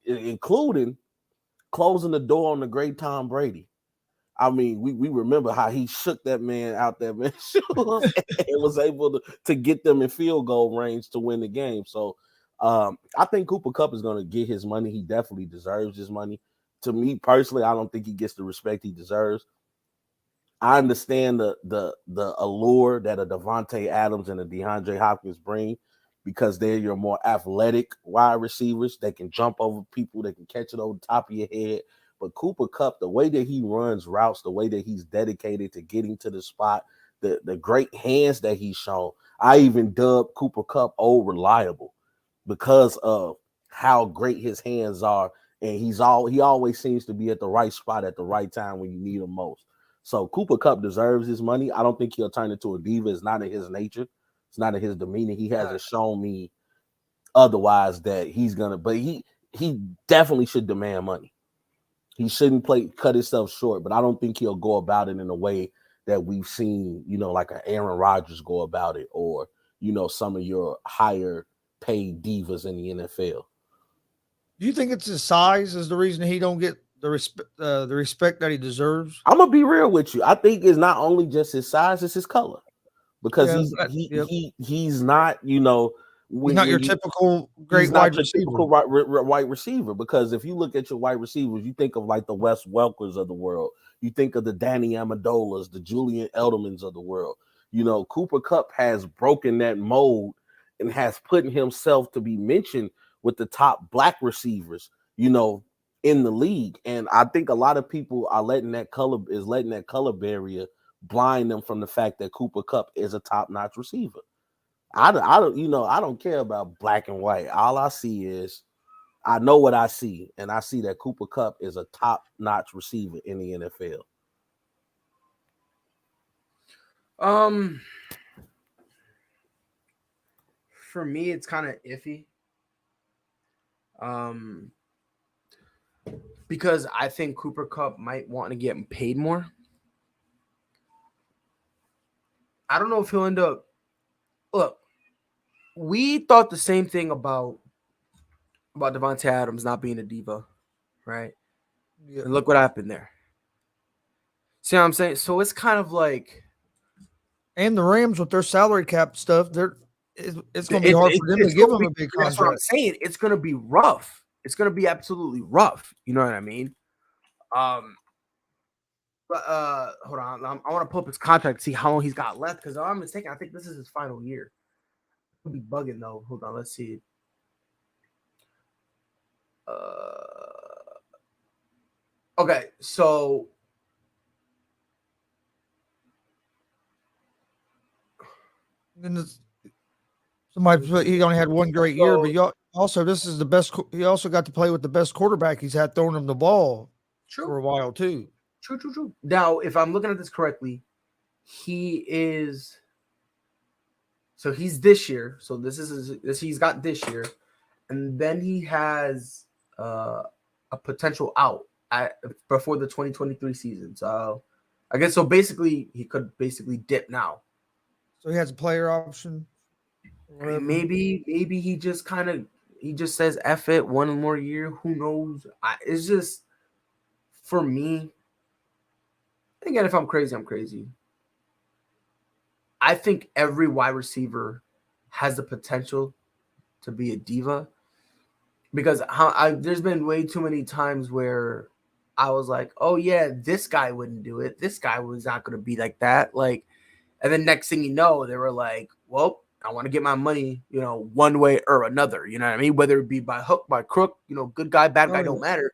including closing the door on the great Tom Brady. I mean, we remember how he shook that man out that man's shoes and was able to get them in field goal range to win the game. So I think Cooper Cup is going to get his money. He definitely deserves his money. To me personally, I don't think he gets the respect he deserves. I understand the allure that a Devontae Adams and a DeAndre Hopkins bring because they're your more athletic wide receivers. They can jump over people. They can catch it over the top of your head. But Cooper Cup, the way that he runs routes, the way that he's dedicated to getting to the spot, the great hands that he's shown, I even dubbed Cooper Cup old reliable because of how great his hands are. And he always seems to be at the right spot at the right time when you need him most. So Cooper Cup deserves his money. I don't think he'll turn into a diva. It's not in his nature. It's not in his demeanor. He hasn't shown me otherwise that he's gonna. But he definitely should demand money. He shouldn't cut himself short. But I don't think he'll go about it in a way that we've seen, like an Aaron Rodgers go about it, or some of your higher paid divas in the NFL. Do you think it's his size is the reason he don't get the respect that he deserves? I'm gonna be real with you. I think it's not only just his size; it's his color, because he's not he's not your typical great wide receiver. Typical wide receiver. Because if you look at your wide receivers, you think of like the Wes Welkers of the world. You think of the Danny Amendolas, the Julian Edelmans of the world. Cooper Cup has broken that mold and has put himself to be mentioned with the top black receivers, in the league. And I think a lot of people are letting that color barrier blind them from the fact that Cooper Cup is a top-notch receiver. I don't care about black and white. All I see is I know what I see, and I see that Cooper Cup is a top-notch receiver in the NFL. For me, it's kind of iffy. Because I think Cooper Cup might want to get paid more. I don't know if he'll end up. Look, we thought the same thing about Devontae Adams not being a diva, right? Yeah. And look what happened there. See what I'm saying? So it's kind of like, and the Rams with their salary cap stuff, it's going to be hard for them to give him a big contract. That's what I'm saying. It's going to be rough. It's going to be absolutely rough. You know what I mean? But hold on. I want to pull up his contract to see how long he's got left, because if I'm mistaken, I think this is his final year. Could be bugging though. Hold on, let's see. Okay, so Somebody put he only had one great year, So- but also this is the best. He also got to play with the best quarterback he's had throwing him the ball for True. a while too. True. Now, if I'm looking at this correctly, he is. So he's this year. So he's got this year, and then he has a potential out before the 2023 season. So I guess so. Basically, he could basically dip now. So he has a player option. I mean, maybe he just says F it, one more year. Who knows? It's just for me. Again, if I'm crazy, I'm crazy. I think every wide receiver has the potential to be a diva because there's been way too many times where I was like, oh yeah, this guy wouldn't do it. This guy was not going to be like that. Like, and then next thing you know, they were like, well, I want to get my money, one way or another. You know what I mean? Whether it be by hook, by crook, good guy, bad guy, don't matter.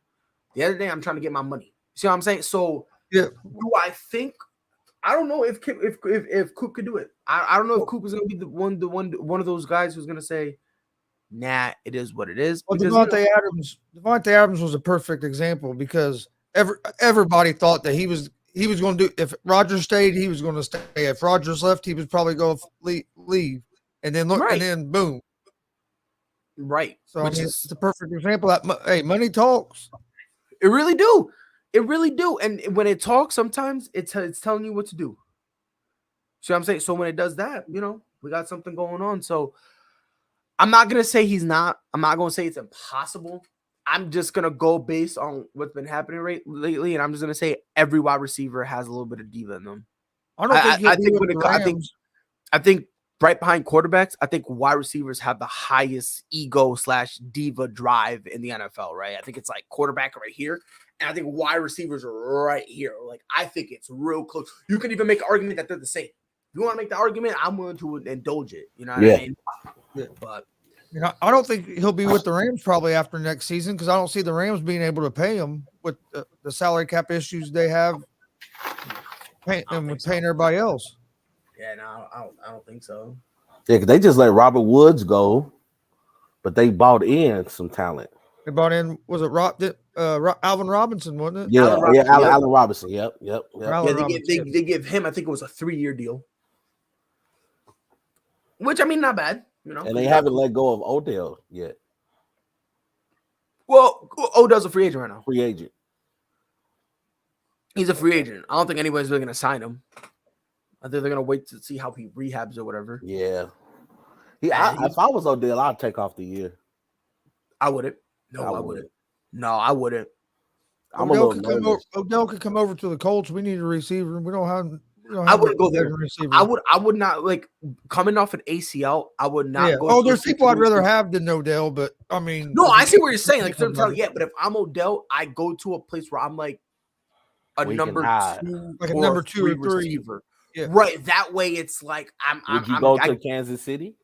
The other day, I'm trying to get my money. See what I'm saying? So, yeah. Do I think? I don't know if Coop could do it. I don't know if Coop is going to be one of those guys who's going to say, "Nah, it is what it is." Well, Because, Devontae Adams was a perfect example because everybody thought that he was going to do. If Rodgers stayed, he was going to stay. If Rodgers left, he was probably going to leave. And then look, and then boom. Right. So it's a perfect example. That money talks. It really do. It really do. And when it talks, sometimes it's telling you what to do. See what I'm saying? So when it does that, we got something going on. So I'm not going to say he's not. I'm not going to say it's impossible. I'm just going to go based on what's been happening lately. And I'm just going to say every wide receiver has a little bit of diva in them. I think right behind quarterbacks, I think wide receivers have the highest ego / diva drive in the NFL, right? I think it's like quarterback right here. And I think wide receivers are right here. Like, I think it's real close. You can even make an argument that they're the same. If you want to make the argument, I'm willing to indulge it. You know what I mean? Yeah. But I don't think he'll be with the Rams probably after next season because I don't see the Rams being able to pay him with the salary cap issues they have paying everybody else. Yeah, no, I don't think so. Yeah, because they just let Robert Woods go, but they bought in some talent. They brought in, was it Alvin Robinson, wasn't it? Yeah, Allen Robinson. Yep. Yeah, they give him, I think it was a 3-year deal. Which, I mean, not bad. And they haven't let go of Odell yet. Well, Odell's a free agent right now. Free agent. He's a free agent. I don't think anybody's really going to sign him. I think they're going to wait to see how he rehabs or whatever. Yeah. If I was Odell, I'd take off the year. I wouldn't. No, I wouldn't. No, I wouldn't. Odell could come over to the Colts. We need a receiver. We don't have I wouldn't go there. I would not, like, coming off an ACL. I would not go. Oh, there's people I'd rather have than Odell, but I mean, no, I see what you're saying. Like, but if I'm Odell, I go to a place where I'm like a number 2, like a number 2 or 3 receiver. Yeah. Right. That way, it's like Would you go to Kansas City?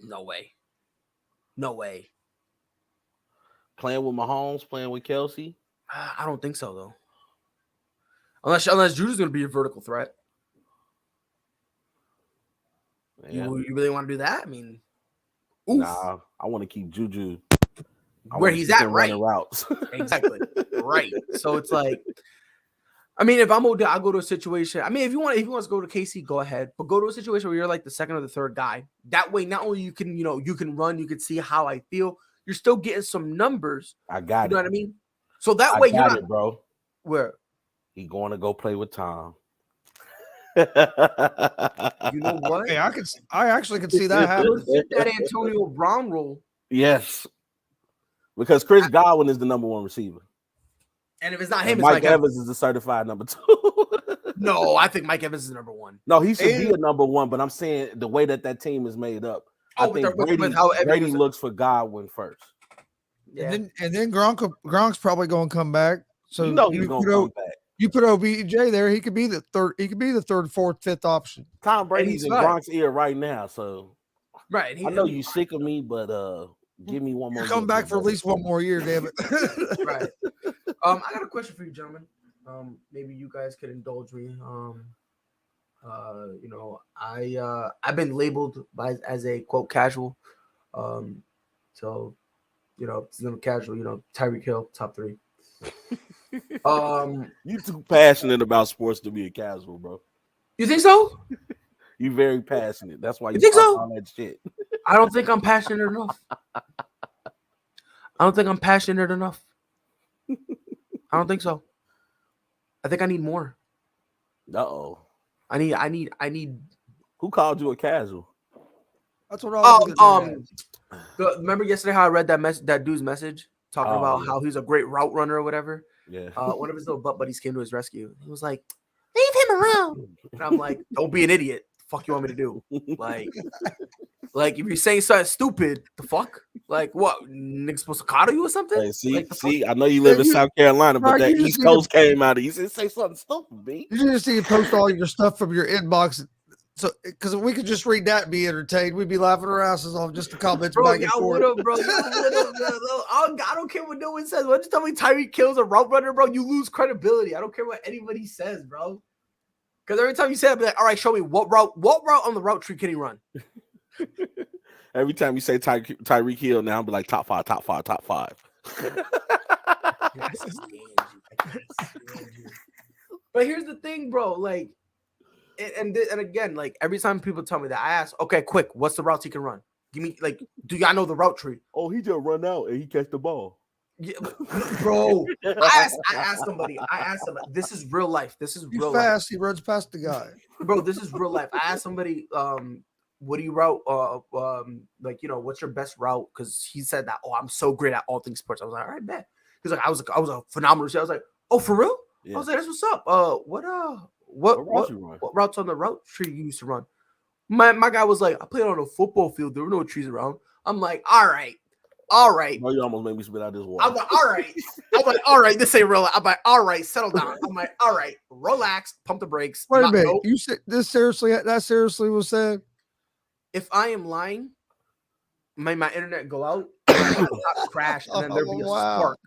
No way. No way. Playing with Mahomes, playing with Kelsey? I don't think so, though. Unless Juju's going to be a vertical threat. Yeah. You really want to do that? I mean, oof. Nah, I want to keep Juju where he's at, right? Routes. Exactly. Right. So it's like, I mean, if I'm Odell, I'll go to a situation. I mean, if he wants to go to KC, go ahead. But go to a situation where you're like the second or the third guy. That way, not only you can run, you can see how I feel. You're still getting some numbers. I got it. You know what I mean? So that way, you're not, bro. Where? He going to go play with Tom. You know what? Hey, I actually could see that happen. That Antonio Brown role. Yes. Because Chris Godwin is the number 1 receiver. And if it's not him, it's Mike Evans is the certified number 2. No, I think Mike Evans is number 1. No, he should be a number 1, but I'm saying the way that team is made up. I think Brady looks for Godwin first. Yeah. And then Gronk's probably going to come back. So he's going to come back. You put OBJ there, he could be the third. He could be the 3rd, 4th, 5th option. Tom Brady's in Gronk's ear right now, so right. I know you're sick of me, but give me one more. Come back for at least one more year, damn it. Right. I got a question for you, gentlemen. Maybe you guys could indulge me. You know, I've been labeled as a quote casual. So you know, it's a little casual. You know, Tyreek Hill, top 3. You too passionate about sports to be a casual, bro. You think so? You very passionate. That's why You you think talk so? all that shit. I don't think I'm passionate enough. I don't think I'm passionate enough. I don't think so. I think I need more. Uh-oh. I need. Who called you a casual? That's what I was getting at. Remember yesterday how I read that dude's message talking about yeah. how he's a great route runner or whatever. Yeah. One of his little butt buddies came to his rescue. He was like, "Leave him alone." And I'm like, "Don't be an idiot. The fuck you want me to do? Like if you're saying something stupid, the fuck? Like what? Niggas supposed to coddle you or something?" Hey, see, Like, the fuck? I know you live in South Carolina, but Right, that you just East need to- Coast came out. He said, "Say something stupid, B." You just need to post all your stuff from your inbox. So, because if we could just read that and be entertained, we'd be laughing our asses off just the comments Bro, back and y'all forth. would have, bro. Y'all would have. I don't care what no one says. Once you tell me Tyreek kills a route runner, bro, you lose credibility. I don't care what anybody says, bro. Because every time you say it, I'll be like, all right, show me what route on the route tree can he run? Every time you say Tyreek Hill, now I'll be like top five. But here's the thing, bro. Like, and again, like every time people tell me that, I ask, okay, quick, what's the routes he can run? Give me, like, do y'all know the route tree? Oh, he just run out and he catch the ball. Yeah, bro. I asked somebody. This is real life. This is He's real fast. He runs past the guy. life, bro. This is real life. I asked somebody, what do you route? Like, you know, what's your best route? Because he said that. Oh, I'm so great at all things sports. I was like, all right, bet. He's like, I was a phenomenal. I was like, oh, for real? Yeah. I was like, that's what's up. What routes on the route tree you used to run? My guy was like, I played on a football field. There were no trees around. I'm like, all right. Oh, you almost made me spit out this water. I'm like, all right. I'm like, all right. This ain't real. I'm like, all right, settle down. I'm like, all right, relax, pump the brakes. Wait a minute. Nope. You said this seriously? That seriously was said? If I am lying, my internet go out, my laptop crash, and then there'd be a spark.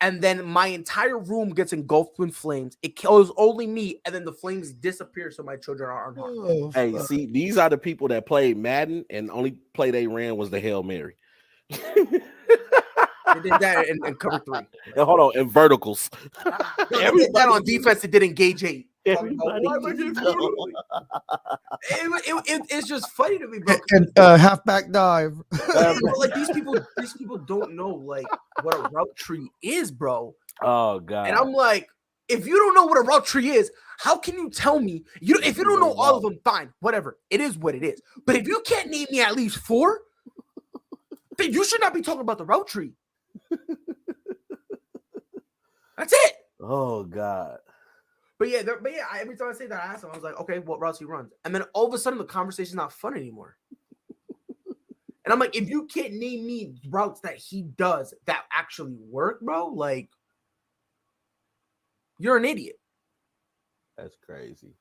And then my entire room gets engulfed in flames. It kills only me, and then the flames disappear so my children aren't harmed. Oh, Hey, see, these are the people that played Madden, and the only play they ran was the Hail Mary. They did that in cover 3. And hold on, and verticals. They did that on defense. It did engage 8. Everybody It's just funny to me, bro. and halfback dive. Like these people don't know like what a route tree is, bro. Oh god. And I'm like, if you don't know what a route tree is, how can you tell me? If you don't know all of them, fine, whatever. It is what it is. But if you can't name me at least 4, then you should not be talking about the route tree. That's it. Oh god. But yeah, every time I say that, I ask him, I was like, okay, what routes he runs? And then all of a sudden, the conversation's not fun anymore. And I'm like, if you can't name me routes that he does that actually work, bro, like, you're an idiot. That's crazy.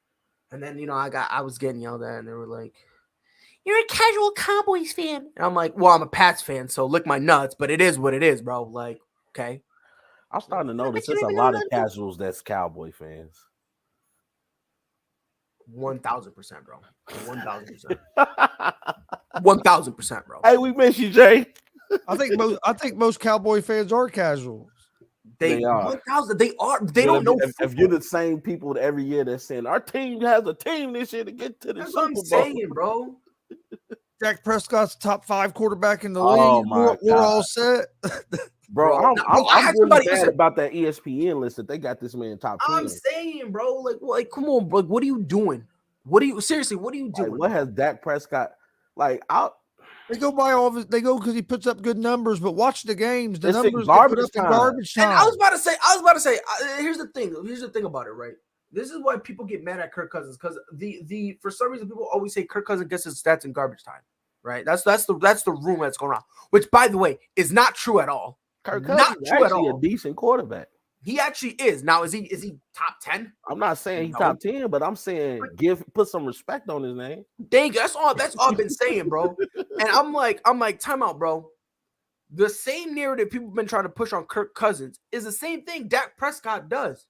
And then, I was getting yelled at, and they were like, you're a casual Cowboys fan. And I'm like, well, I'm a Pats fan, so lick my nuts, but it is what it is, bro. Like, okay. I'm starting to notice there's a lot of casuals that's Cowboy fans. 1,000%, bro. 1,000%. 1,000%, bro. Hey, we miss you, Jay. I think most Cowboy fans are casuals. They are. 1,000. They are. They don't know. If you're the same people every year that's saying our team has a team this year to get to the That's Super what I'm Bowl. saying, bro. Dak Prescott's top 5 quarterback in the Oh, league. my We're all God. set. Bro, I I'm had really somebody mad listen. about that ESPN list that they got this man top 10. I'm saying, bro, like, come on, bro. What are you doing? What are you doing? Like, what has Dak Prescott like out? They go by all of his. They go because he puts up good numbers, but watch the games. The It's in numbers they put garbage up in time. garbage time. And I was about to say, here's the thing about it, right? This is why people get mad at Kirk Cousins, because the for some reason people always say Kirk Cousins gets his stats in garbage time, right? That's the rumor that's going around, which, by the way, is not true at all. Kirk Not Cousins is true at actually all. a decent quarterback. He actually is. Now, is he top 10? I'm not saying he's No. top 10, but I'm saying put some respect on his name. Dang, that's all I've been saying, bro. And I'm like, time out, bro. The same narrative people have been trying to push on Kirk Cousins is the same thing Dak Prescott does.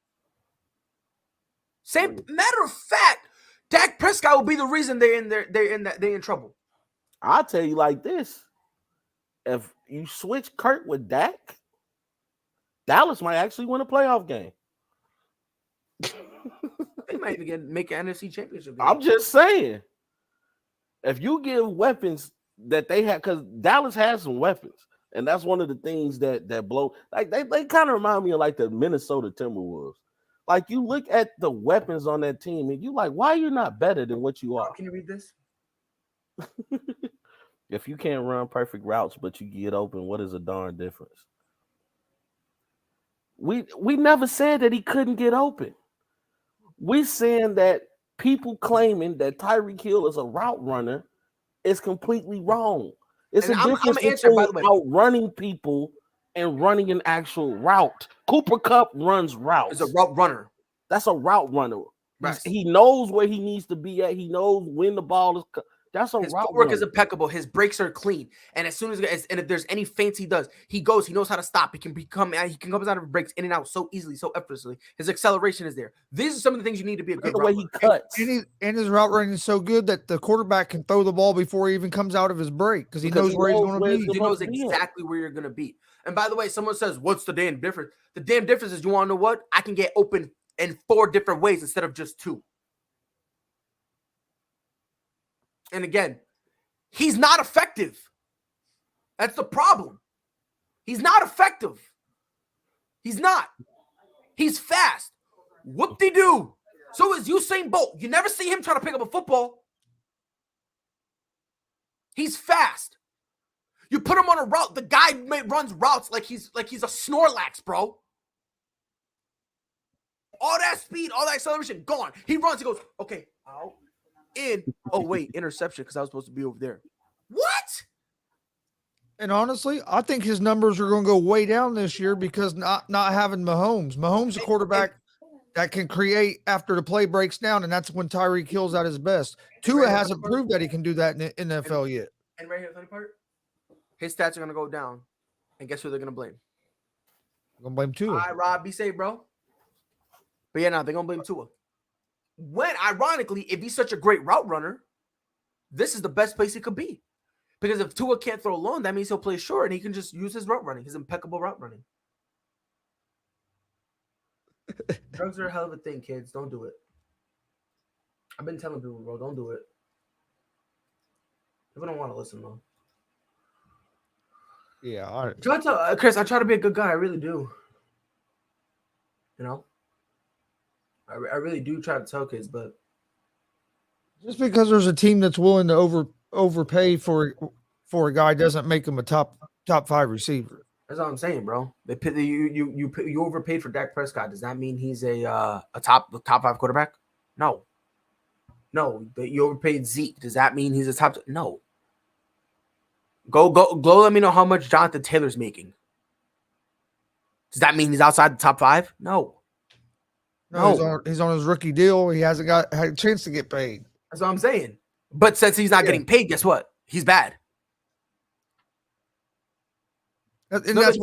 Same matter of fact, Dak Prescott will be the reason they're in trouble. I'll tell you like this: if you switch Kurt with Dak, Dallas might actually win a playoff game. They might even make an NFC championship game. I'm just saying. If you give weapons that they have, because Dallas has some weapons, and that's one of the things that blow. Like they kind of remind me of like the Minnesota Timberwolves. Like you look at the weapons on that team, and you like, why are you not better than what you are? Can you read this? If you can't run perfect routes, but you get open, what is a darn difference? We never said that he couldn't get open. We saying that people claiming that Tyreek Hill is a route runner is completely wrong. It's And a I'm difference answering, by the between way. outrunning people and running an actual route. Cooper Kupp runs routes. It's a route runner. That's a route runner. Right. He knows where he needs to be at. He knows when the ball is. That's a His route footwork runner. is impeccable. His brakes are clean. And as soon as and if there's any feints he does, he goes. He knows how to stop. He can come out of breaks in and out so easily, so effortlessly. His acceleration is there. These are some of the things you need to be a good the way route he runner. cuts. And his route running is so good that the quarterback can throw the ball before he even comes out of his break because he knows where he's going to be. He knows exactly where you're going to be. And by the way, someone says, "What's the damn difference?" The damn difference is, you want to know what? I can get open in 4 different ways instead of just 2. And again, he's not effective. That's the problem. He's not effective. He's not. He's fast. Whoop-de-doo. So is Usain Bolt. You never see him trying to pick up a football. He's fast. You put him on a route. The guy runs routes like he's a Snorlax, bro. All that speed, all that acceleration, gone. He runs. He goes, okay, out, in. Oh wait, interception because I was supposed to be over there. What? And honestly, I think his numbers are going to go way down this year because not having Mahomes. Mahomes, a quarterback that can create after the play breaks down, and that's when Tyreek Hill's at his best. Tua hasn't proved that he can do that in the NFL yet. And right here, the funny part, his stats are going to go down. And guess who they're going to blame? I'm going to blame Tua. All right, Rob, be safe, bro. But yeah, no, they're going to blame Tua. When, ironically, if he's such a great route runner, this is the best place he could be. Because if Tua can't throw long, that means he'll play short and he can just use his route running, his impeccable route running. Drugs are a hell of a thing, kids. Don't do it. I've been telling people, bro, don't do it. People don't want to listen, though. Yeah, all right. Chris, I try to be a good guy. I really do. You know? I really do try to tell kids, but just because there's a team that's willing to overpay for a guy doesn't make him a top 5 receiver. That's what I'm saying, bro. You overpaid for Dak Prescott. Does that mean he's a top 5 quarterback? No. But you overpaid Zeke. Does that mean he's a top? No. Go. Let me know how much Jonathan Taylor's making. Does that mean he's outside the top 5? No. No, he's on his rookie deal. He hasn't had a chance to get paid. That's what I'm saying. But since he's not getting paid, guess what? He's bad. And that's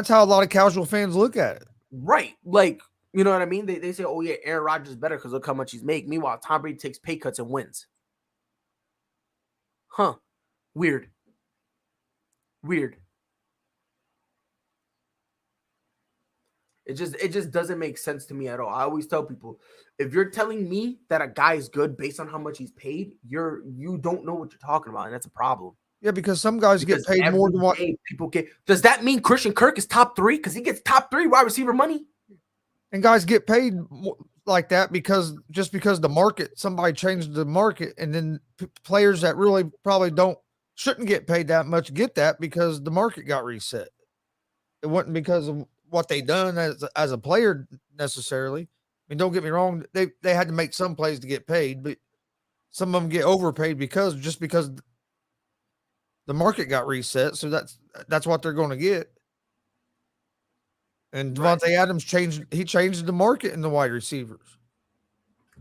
how a lot of casual fans look at it. Right. Like, you know what I mean? They say, oh yeah, Aaron Rodgers is better because look how much he's making. Meanwhile, Tom Brady takes pay cuts and wins. Huh. Weird. It just doesn't make sense to me at all. I always tell people, if you're telling me that a guy is good based on how much he's paid, you don't know what you're talking about, and that's a problem. Yeah, because some guys get paid more than what people get. Does that mean Christian Kirk is top 3 because he gets top 3 wide receiver money? And guys get paid like that because the market, somebody changed the market, and then players that really probably shouldn't get paid that much get that because the market got reset. It wasn't because of what they done as a player necessarily. I mean, don't get me wrong, they had to make some plays to get paid, but some of them get overpaid because the market got reset. So that's what they're going to get. And Devontae Adams changed the market in the wide receivers.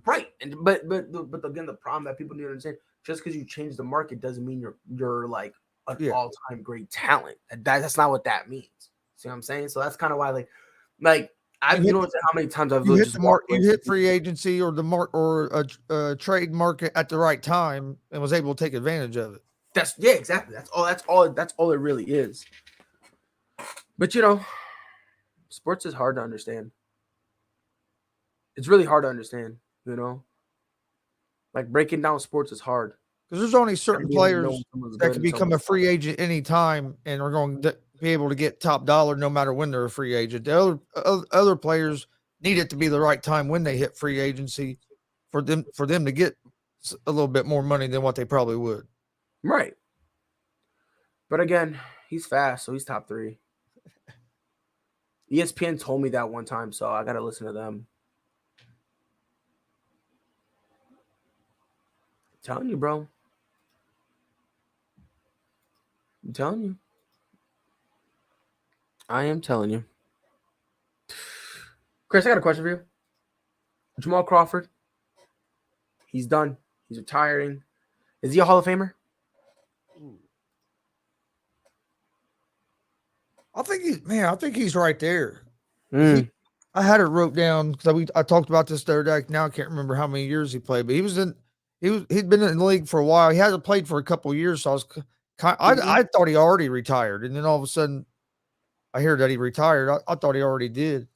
Right. And but again, the problem that people need to understand, just because you change the market doesn't mean you're like an all-time great talent. That's not what that means. See what I'm saying? So that's kind of why like You know how many times I've You hit just the mark. walked away You hit from free agency or the mark or a trade market at the right time and was able to take advantage of it. Exactly. That's all it really is. But sports is hard to understand. It's really hard to understand, Like breaking down sports is hard. Because there's only certain players that can become a free agent. agent anytime and are going to be able to get top dollar no matter when they're a free agent. The other players need it to be the right time when they hit free agency for them to get a little bit more money than what they probably would. Right. But again, he's fast, so he's top 3. ESPN told me that one time, so I got to listen to them. I'm telling you, bro. I'm telling you. I am telling you. Chris, I got a question for you. Jamal Crawford. He's done. He's retiring. Is he a Hall of Famer? I think he's right there. I had it wrote down because I talked about this the other day. Now I can't remember how many years he played, but he'd been in the league for a while. He hasn't played for a couple of years, so I thought he already retired, and then all of a sudden I hear that he retired. I thought he already did,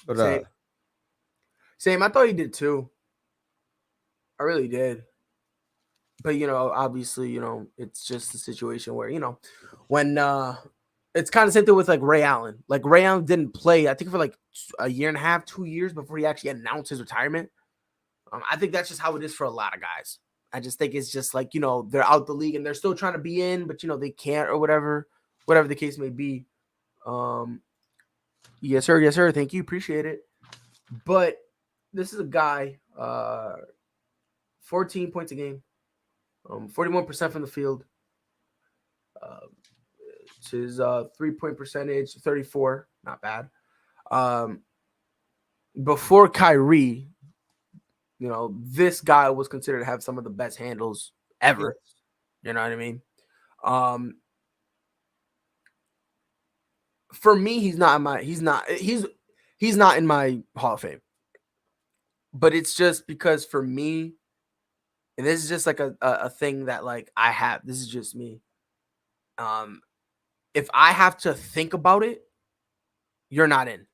but same. I thought he did too. I really did. But obviously, it's just a situation where when it's kind of same thing with like Ray Allen. Like Ray Allen didn't play, I think, for like a year and a half, 2 years before he actually announced his retirement. I think that's just how it is for a lot of guys. I just think it's just like, they're out the league and they're still trying to be in, but they can't or whatever the case may be. Yes, sir. Yes, sir. Thank you. Appreciate it. But this is a guy, 14 points a game, 41% from the field. His 3-point percentage, 34, not bad. Before Kyrie, this guy was considered to have some of the best handles ever. Yes. You know what I mean? For me, he's not in my Hall of Fame. But it's just because for me, and this is just like a thing that like I have. This is just me. If I have to think about it, you're not in.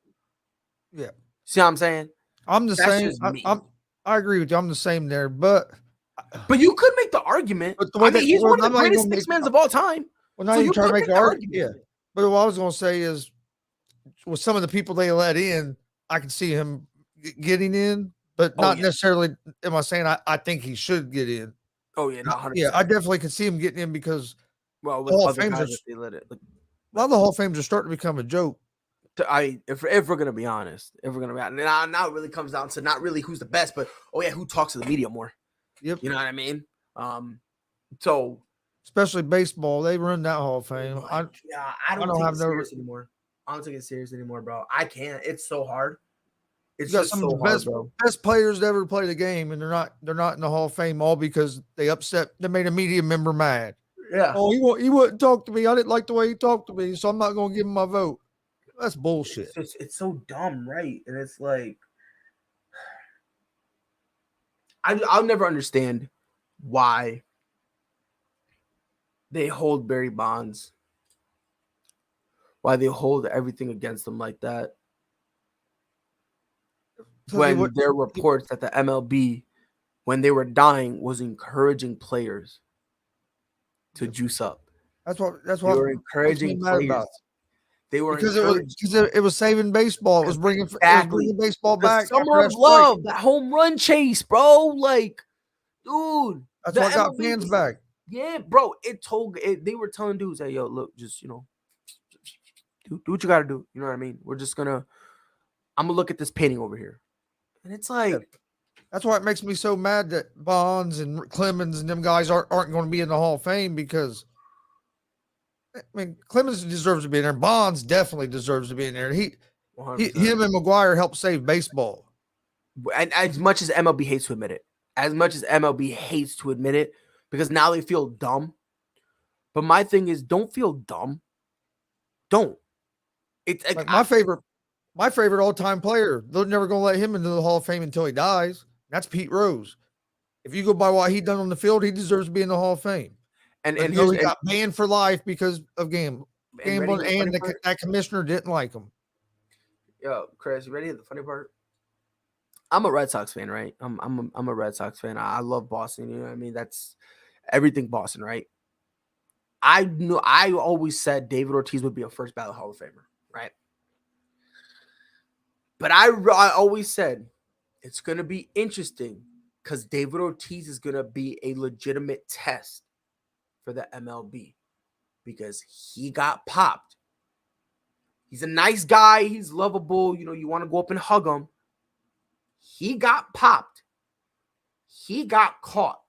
Yeah. See what I'm saying? I'm the same. I agree with you. I'm the same there, but you could make the argument. He's one of the greatest six men of all time. Well, not even trying to make the argument. Yeah. But what I was going to say is, with some of the people they let in, I can see him getting in, but not necessarily. Am I saying I think he should get in? Oh yeah, not 100%. Yeah, I definitely could see him getting in because with other guys, they let it. A lot of the Hall of Fames are starting to become a joke. If we're gonna be honest, now it really comes down to not really who's the best, but who talks to the media more. Yep. You know what I mean? So especially baseball, they run that Hall of Fame. I don't take it serious anymore. I don't take it serious anymore, bro. I can't. It's so hard. It's just some of the best players to ever play the game, and they're not in the Hall of Fame all because they made a media member mad. Yeah. Oh, he wouldn't talk to me. I didn't like the way he talked to me, so I'm not going to give him my vote. That's bullshit. It's so dumb, right? And it's like, I'll never understand why they hold Barry Bonds, why they hold everything against them like that. When there were reports that the MLB, when they were dying, was encouraging players to juice up. That's what they were encouraging players. About. They were because it was saving baseball. It was bringing baseball back. The summer of love, that home run chase, bro. Like, dude, that's what got fans back. Yeah, bro. They were telling dudes, "Hey, yo, look, just do what you got to do." You know what I mean? I'm gonna look at this painting over here, and it's like. Yeah. That's why it makes me so mad that Bonds and Clemens and them guys aren't going to be in the Hall of Fame because, I mean, Clemens deserves to be in there. Bonds definitely deserves to be in there. Him and McGuire helped save baseball. And as much as MLB hates to admit it, because now they feel dumb. But my thing is, don't feel dumb. Don't. It's like my favorite My favorite all-time player. They're never going to let him into the Hall of Fame until he dies. That's Pete Rose. If you go by what he done on the field, he deserves to be in the Hall of Fame. And But here's he got banned for life because of gambling, and that commissioner didn't like him. Yo, Chris, you ready? The funny part. I'm a Red Sox fan, right? I'm a Red Sox fan. I love Boston. You know what I mean? That's everything Boston, right? I always said David Ortiz would be a first ballot Hall of Famer, right? But I always said it's gonna be interesting because David Ortiz is gonna be a legitimate test for the MLB because he got popped. He's a nice guy. He's lovable. You know, you want to go up and hug him. He got popped. He got caught.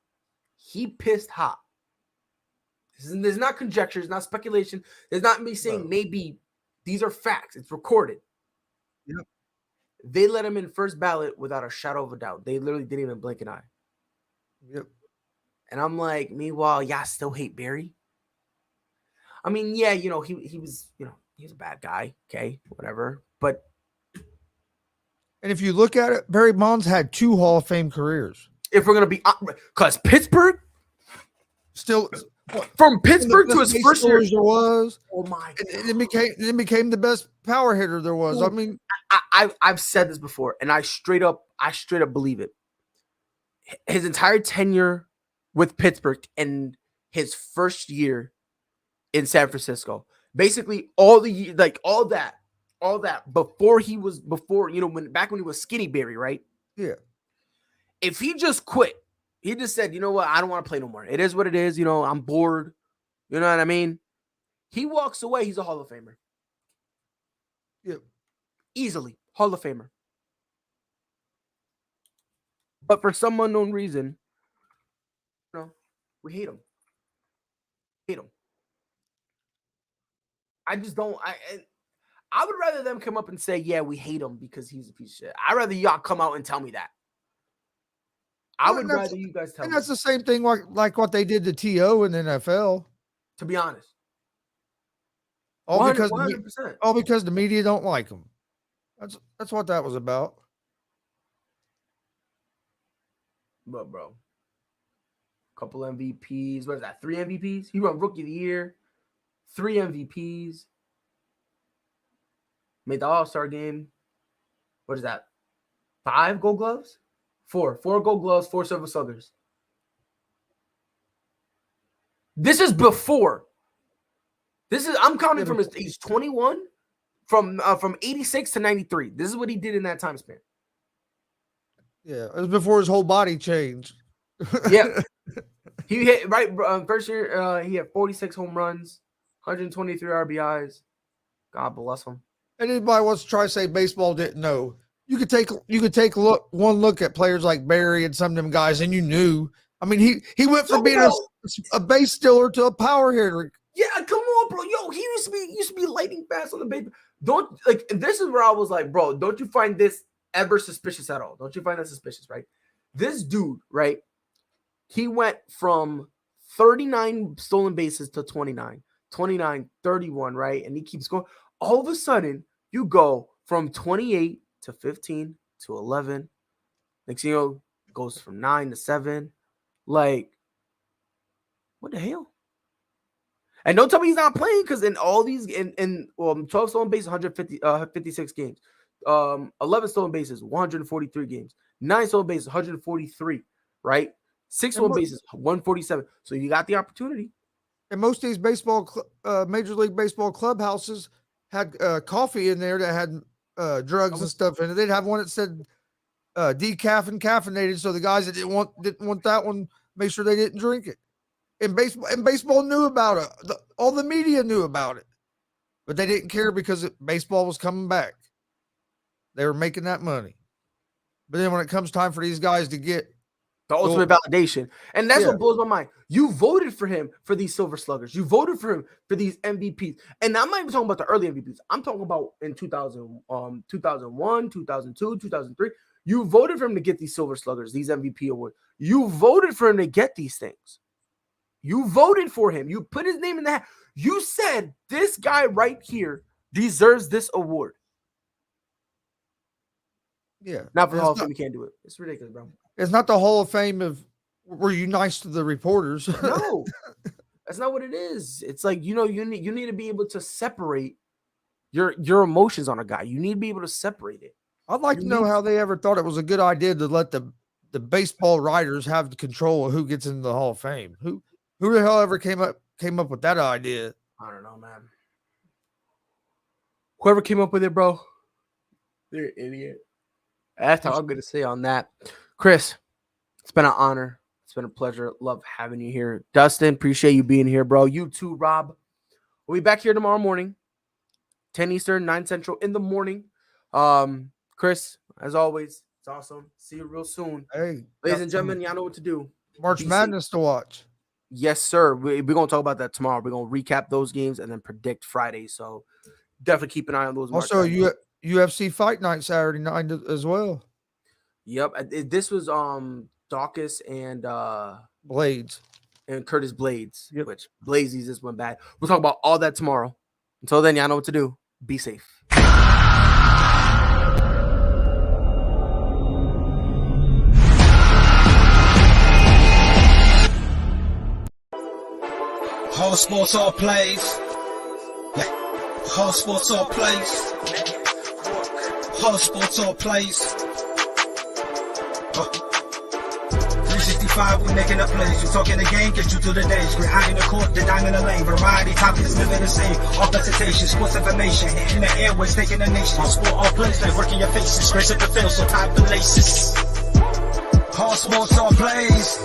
He pissed hot. There's not conjecture. There's not speculation. There's not me saying maybe. These are facts. It's recorded. Yep. They let him in first ballot without a shadow of a doubt. They literally didn't even blink an eye. Yep. And I'm like, meanwhile, y'all still hate Barry? I mean, yeah, you know, he was, you know, he was a bad guy. Okay, whatever. But and if you look at it, Barry Bonds had 2 Hall of Fame careers. If we're gonna be, because Pittsburgh, still from Pittsburgh to his first year, there was. Oh my! It became the best power hitter there was. Ooh. I mean, I've said this before, and I straight up believe it. His entire tenure with Pittsburgh and his first year in San Francisco, basically all that before you know, back when he was Skinny Barry, right? Yeah. If he just quit, he just said, you know what, I don't want to play no more. It is what it is. You know, I'm bored. You know what I mean? He walks away. He's a Hall of Famer. Yeah. Easily. Hall of Famer. But for some unknown reason, you know, we hate him. Hate him. I just don't. I would rather them come up and say, yeah, we hate him because he's a piece of shit. I'd rather y'all come out and tell me that. I would rather you guys tell me. And that's the same thing like what they did to T.O. in the NFL. To be honest. All because the media don't like him. That's what that was about. But bro, couple MVPs. What is that? 3 MVPs? He won Rookie of the Year. 3 MVPs. Made the All-Star game. What is that? 5 Gold Gloves? 4 Gold Gloves, 4 Silver Sluggers. This is before. I'm counting from his age 21, from 86 to 93. This is what he did in that time span. Yeah, it was before his whole body changed. Yeah. He hit first year. He had 46 home runs, 123 RBIs. God bless him. Anybody wants to try to say baseball didn't know? You could take one look at players like Barry and some of them guys, and you knew. I mean, he went from being a base stealer to a power hitter. Yeah, come on, bro. Yo, he used to be lightning fast on the base. Don't like. This is where I was like, bro. Don't you find this ever suspicious at all? Don't you find that suspicious, right? This dude, right? He went from 39 stolen bases to 29, 31, right? And he keeps going. All of a sudden, you go from 28 to 15 to 11. Next thing you know, goes from 9 to 7. Like, what the hell? And don't tell me he's not playing, because in all these, in 12 stolen bases, 56 games. 11 stolen bases, 143 games. 9 stolen bases, 143, right? 6 stolen bases, 147. So you got the opportunity. And most of these Major League Baseball clubhouses had coffee in there that had drugs and stuff in it. They'd have one that said decaf and caffeinated, so the guys that didn't want that one, make sure they didn't drink it. And baseball knew about it. All the media knew about it, but they didn't care because baseball was coming back. They were making that money. But then when it comes time for these guys to get the ultimate validation, and that's what blows my mind. You voted for him for these Silver Sluggers. You voted for him for these MVPs. And I'm not even talking about the early MVPs. I'm talking about in 2001, 2002, 2003. You voted for him to get these Silver Sluggers, these MVP awards. You voted for him to get these things. You voted for him. You put his name in the hat. You said this guy right here deserves this award. Yeah. Not for the It's Hall of not- Fame, you can't do it. It's ridiculous, bro. It's not the Hall of Fame of were you nice to the reporters? No, that's not what it is. It's like, you need to be able to separate your emotions on a guy. You need to be able to separate it. I'd like to know how they ever thought it was a good idea to let the baseball writers have the control of who gets into the Hall of Fame. Who the hell ever came up with that idea? I don't know, man. Whoever came up with it, bro, they're an idiot. That's all I'm gonna say on that. Chris, it's been an honor. It's been a pleasure. Love having you here. Dustin, appreciate you being here, bro. You too, Rob. We'll be back here tomorrow morning, 10 Eastern, 9 Central in the morning. Chris, as always, it's awesome. See you real soon. Hey, Ladies and gentlemen, y'all know what to do. March Be Madness to watch. Yes, sir. We're going to talk about that tomorrow. We're going to recap those games and then predict Friday. So definitely keep an eye on those. Also, UFC Fight Night Saturday night as well. Yep. This was Dawkins and Blades and Curtis Blades, Yep. which Blazies just went bad. We'll talk about all that tomorrow. Until then, y'all know what to do. Be safe. Whole sports all plays. Yeah. Whole sports all plays. Whole sports all plays. 365, we making a plays. We talking the game, get you through the days. Great high in the court, the dime in the lane. Variety, topics, living the same. All presentation, sports information. Hitting the airways, taking the nation. All sport, all plays, like working your faces. Grace at the field, so tie the laces. Whole sports all plays.